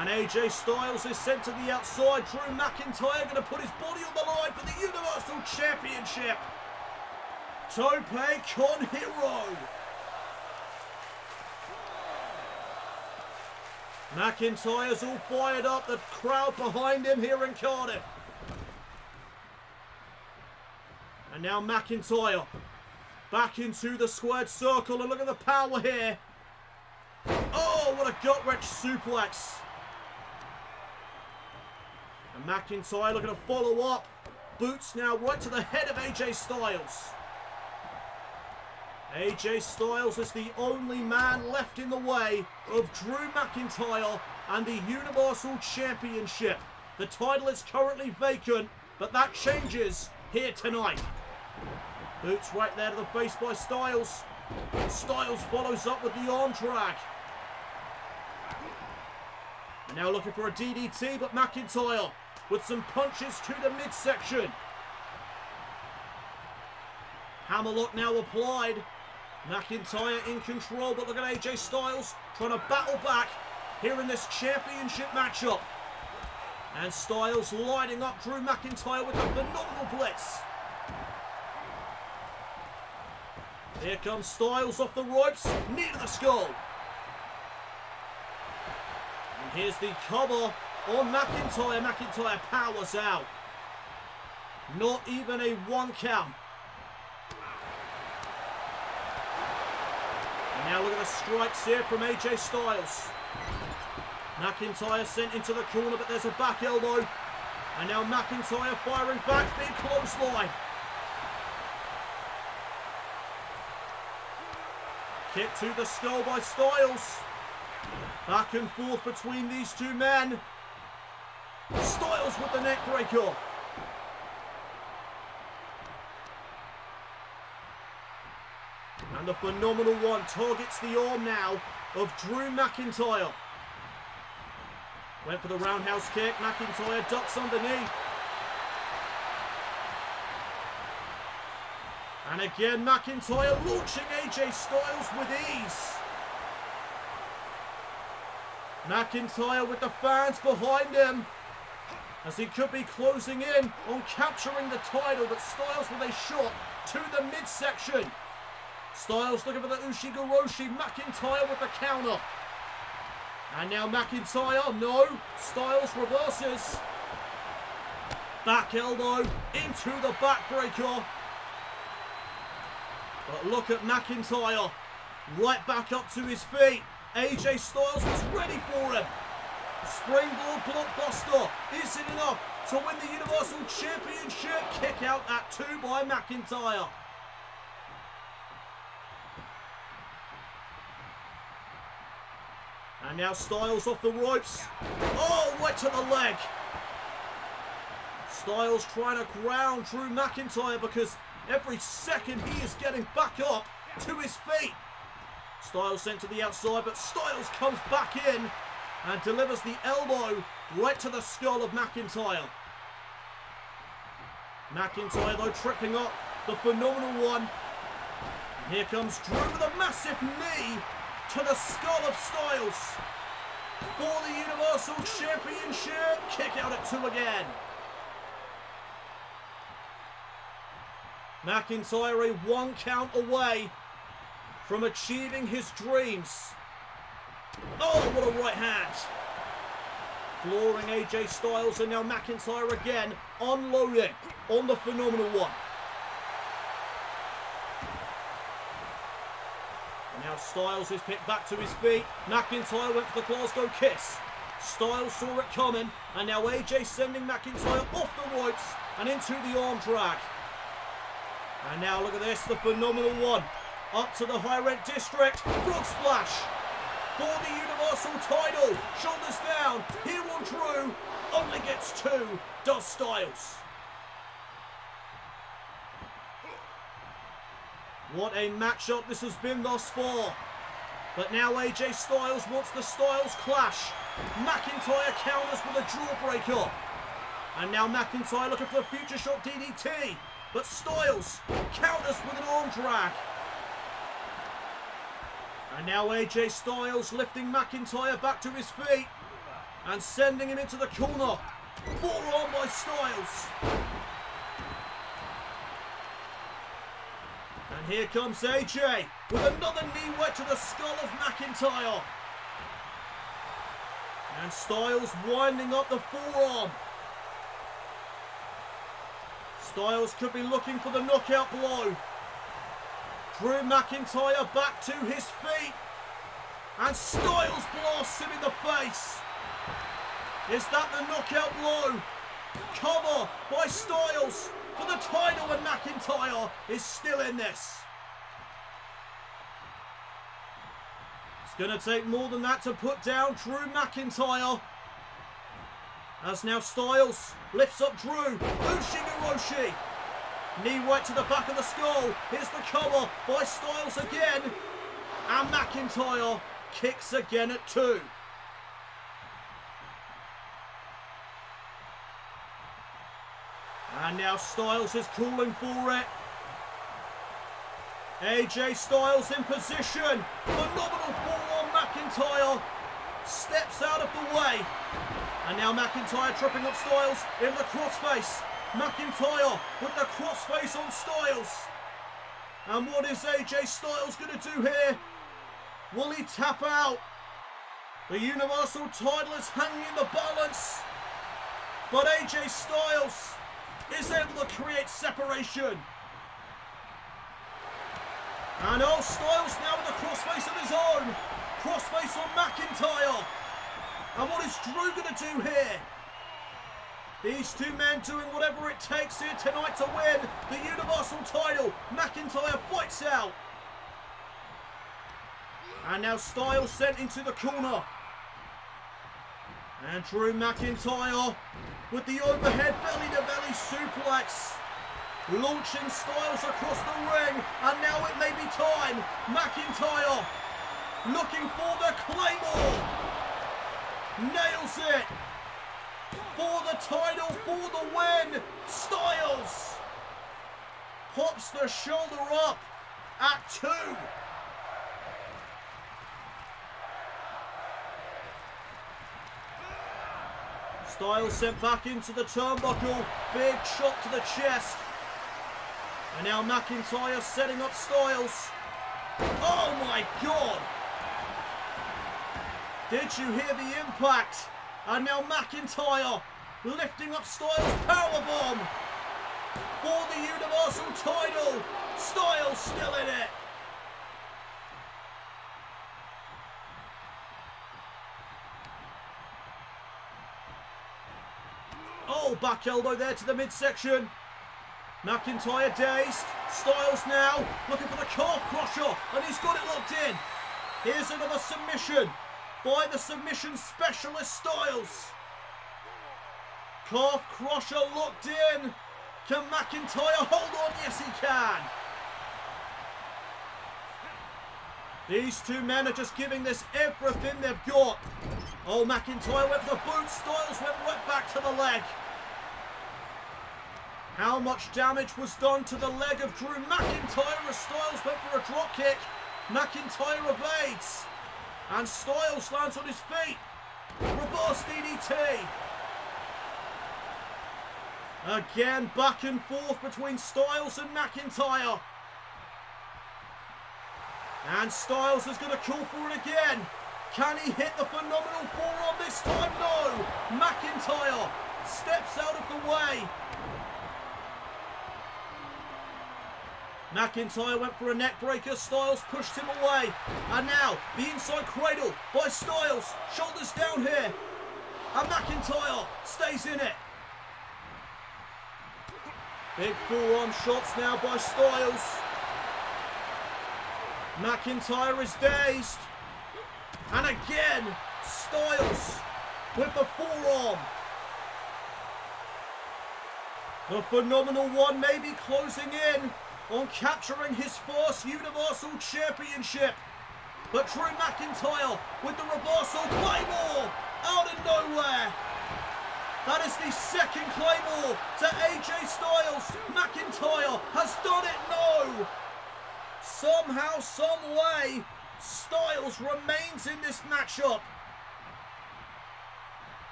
And AJ Styles is sent to the outside. Drew McIntyre going to put his body on the line for the Universal Championship. Tope con Hero. McIntyre's all fired up. The crowd behind him here in Cardiff. And now McIntyre back into the squared circle. And look at the power here. Oh, what a gut-wrench suplex. And McIntyre looking to follow up. Boots now right to the head of AJ Styles. AJ Styles is the only man left in the way of Drew McIntyre and the Universal Championship. The title is currently vacant, but that changes here tonight. Boots right there to the face by Styles. Styles follows up with the arm drag. And now looking for a DDT, but McIntyre with some punches to the midsection. Hammerlock now applied. McIntyre in control, but look at AJ Styles trying to battle back here in this championship matchup. And Styles lining up Drew McIntyre with a phenomenal blitz. Here comes Styles off the ropes, knee to the skull. And here's the cover on McIntyre. McIntyre powers out. Not even a 1 count. And now look at the strikes here from AJ Styles. McIntyre sent into the corner, but there's a back elbow. And now McIntyre firing back, big clothesline. Kick to the skull by Styles. Back and forth between these two men. Styles with the neck breaker. And the phenomenal one targets the arm now of Drew McIntyre. Went for the roundhouse kick. McIntyre ducks underneath. And again, McIntyre launching AJ Styles with ease. McIntyre with the fans behind him, as he could be closing in on capturing the title, but Styles with a shot to the midsection. Styles looking for the Ushigoroshi. McIntyre with the counter. And now McIntyre, no. Styles reverses. Back elbow into the backbreaker. But look at McIntyre. Right back up to his feet. AJ Styles was ready for him. Springboard blockbuster. Is it enough to win the Universal Championship? Kick out at 2 by McIntyre. And now Styles off the ropes. Oh, right to the leg. Styles trying to ground Drew McIntyre because every second he is getting back up to his feet. Styles sent to the outside, but Styles comes back in and delivers the elbow right to the skull of McIntyre. McIntyre, though, tripping up the phenomenal one. And here comes Drew with a massive knee to the skull of Styles for the Universal Championship. Kick out at 2 again. McIntyre a 1 count away from achieving his dreams. Oh, what a right hand. Flooring AJ Styles, and now McIntyre again unloading on the phenomenal one. And now Styles is picked back to his feet. McIntyre went for the Glasgow kiss. Styles saw it coming, and now AJ sending McIntyre off the ropes and into the arm drag. And now look at this, the phenomenal one. Up to the high rent district. Frog splash for the Universal title. Shoulders down. Here on Drew. Only gets 2. Does Styles. What a matchup this has been thus far. But now AJ Styles wants the Styles clash. McIntyre counters with a jawbreaker. And now McIntyre looking for the future shot DDT. But Styles counters with an arm drag. And now AJ Styles lifting McIntyre back to his feet and sending him into the corner. Forearm by Styles. And here comes AJ with another knee right to the skull of McIntyre. And Styles winding up the forearm. Styles could be looking for the knockout blow. Drew McIntyre back to his feet. And Styles blasts him in the face. Is that the knockout blow? Cover by Styles for the title, and McIntyre is still in this. It's going to take more than that to put down Drew McIntyre. As now Styles lifts up Drew. Ushigoroshi. Knee right to the back of the skull. Here's the cover by Styles again. And McIntyre kicks again at 2. And now Styles is calling for it. AJ Styles in position. Phenomenal forearm. McIntyre steps out of the way. And now McIntyre tripping up Styles in the crossface. McIntyre with the crossface on Styles. And what is AJ Styles going to do here? Will he tap out? The Universal title is hanging in the balance. But AJ Styles is able to create separation. And oh, Styles now with a crossface of his own. Crossface on McIntyre. And what is Drew going to do here? These two men doing whatever it takes here tonight to win the Universal title. McIntyre fights out. And now Styles sent into the corner. And Drew McIntyre with the overhead belly-to-belly suplex. Launching Styles across the ring. And now it may be time. McIntyre looking for the Claymore. Nails it. For the title, for the win. Styles pops the shoulder up at 2. Styles sent back into the turnbuckle. Big shot to the chest. And now McIntyre setting up Styles. Oh my God! Did you hear the impact? And now McIntyre lifting up Styles' powerbomb for the Universal title. Styles still in it. Oh, back elbow there to the midsection. McIntyre dazed. Styles now looking for the calf crusher, and he's got it locked in. Here's another submission by the submission specialist Styles. Calf crusher locked in. Can McIntyre hold on? Yes, he can. These two men are just giving this everything they've got. Oh, McIntyre went for the boot. Styles went right back to the leg. How much damage was done to the leg of Drew McIntyre as Styles went for a drop kick? McIntyre evades. And Styles lands on his feet. Reverse DDT. Again, back and forth between Styles and McIntyre. And Styles is going to call for it again. Can he hit the phenomenal forearm this time? No. McIntyre steps out of the way. McIntyre went for a neck breaker. Styles pushed him away. And now the inside cradle by Styles. Shoulders down here. And McIntyre stays in it. Big forearm shots now by Styles. McIntyre is dazed. And again, Styles with the forearm. The Phenomenal One may be closing in on capturing his first Universal Championship. But Drew McIntyre with the reversal Claymore out of nowhere. That is the second Claymore to AJ Styles. McIntyre has done it. No. Somehow, some way, Styles remains in this matchup.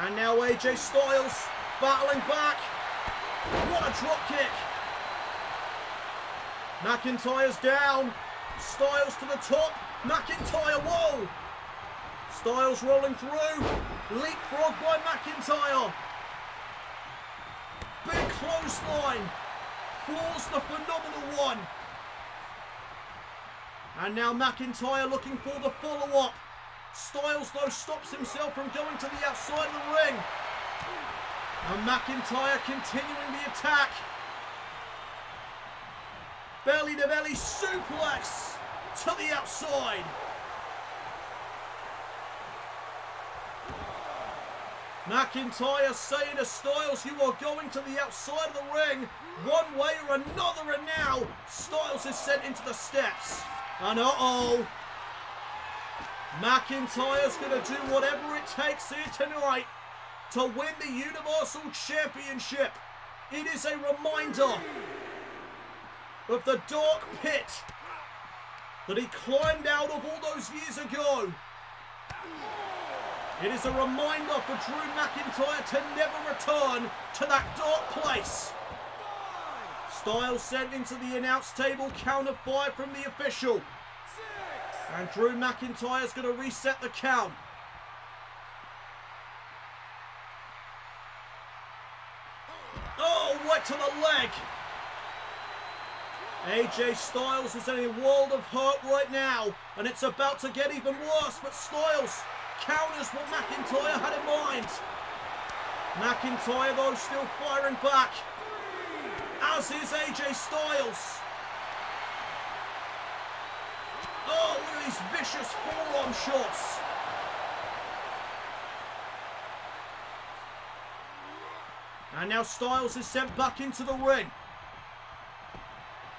And now AJ Styles battling back. What a drop kick. McIntyre's down. Styles to the top. McIntyre, whoa. Styles rolling through. Leapfrog by McIntyre. Big clothesline. Floors the Phenomenal One. And now McIntyre looking for the follow-up. Styles, though, stops himself from going to the outside of the ring. And McIntyre continuing the attack. Belly-to-belly suplex to the outside. McIntyre saying to Styles, you are going to the outside of the ring one way or another, and now Styles is sent into the steps. And uh-oh. McIntyre's going to do whatever it takes here tonight to win the Universal Championship. It is a reminder of the dark pit that he climbed out of all those years ago. It is a reminder for Drew McIntyre to never return to that dark place. Styles sent into the announce table, count of 5 from the official. And Drew McIntyre's going to reset the count. Oh, right to the leg. AJ Styles is in a world of hurt right now, and it's about to get even worse, but Styles counters what McIntyre had in mind. McIntyre, though, still firing back, as is AJ Styles. Oh, look at these vicious forearm shots. And now Styles is sent back into the ring.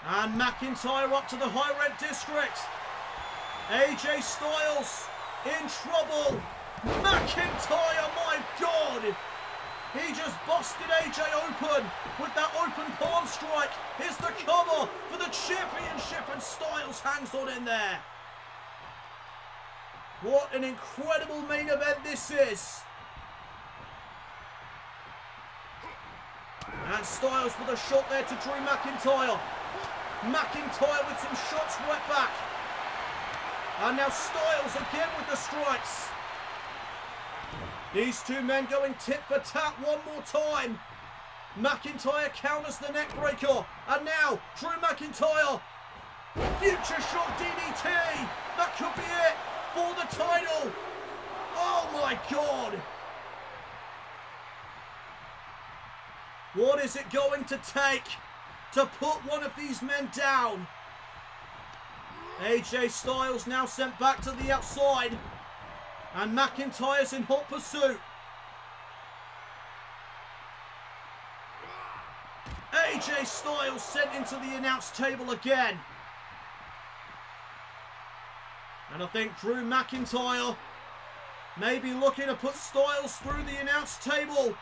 And McIntyre up to the high red district. AJ Styles in trouble. McIntyre, my God. He just busted AJ open with that open palm strike. Here's the cover for the championship, and Styles hangs on in there. What an incredible main event this is. And Styles with a shot there to Drew McIntyre. McIntyre with some shots right back. And now Styles again with the strikes. These two men going tit for tat one more time. McIntyre counters the neck breaker. And now Drew McIntyre. Future shot DDT. That could be it for the title. Oh my God. What is it going to take to put one of these men down? AJ Styles now sent back to the outside. And McIntyre's in hot pursuit. AJ Styles sent into the announce table again. And I think Drew McIntyre may be looking to put Styles through the announce table.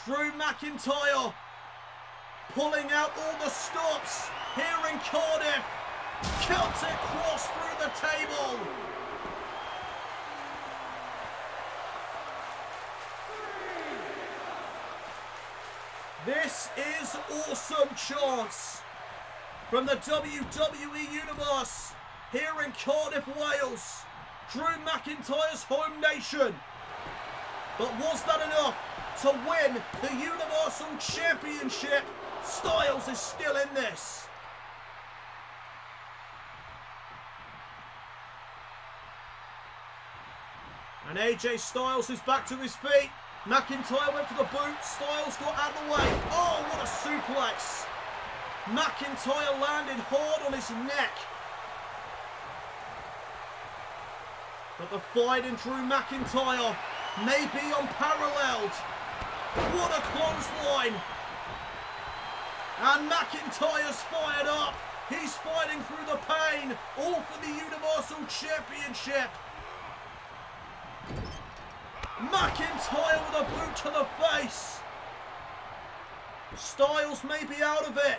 Drew McIntyre pulling out all the stops here in Cardiff. Celtic cross through the table. This is awesome chance from the WWE Universe here in Cardiff, Wales. Drew McIntyre's home nation. But was that enough to win the Universal Championship? Styles is still in this. And AJ Styles is back to his feet. McIntyre went for the boot. Styles got out of the way. Oh, what a suplex. McIntyre landed hard on his neck. But the fight in Drew McIntyre may be unparalleled. What a clothesline. And McIntyre's fired up. He's fighting through the pain. All for the Universal Championship. McIntyre with a boot to the face. Styles may be out of it.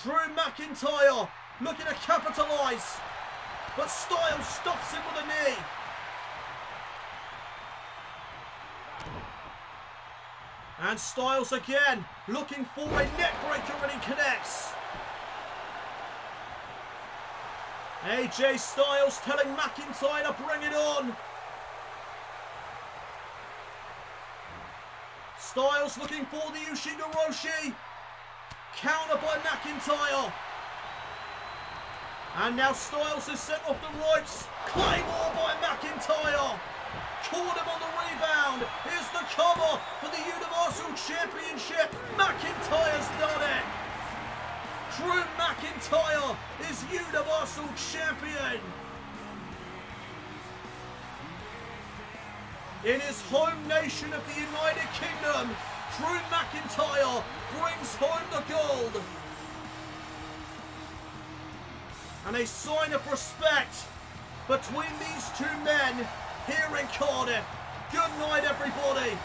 Drew McIntyre looking to capitalise. But Styles stops him with a knee. And Styles again looking for a neck breaker, and he connects. AJ Styles telling McIntyre to bring it on. Styles looking for the Ushigoroshi. Counter by McIntyre. And now Styles is sent off the ropes. Claymore by McIntyre. Caught him on the rebound. Here's the cover for the Universal Championship. McIntyre's done it. Drew McIntyre is Universal Champion. In his home nation of the United Kingdom, Drew McIntyre brings home the gold. And a sign of respect between these two men here in Cardiff. Good night, everybody.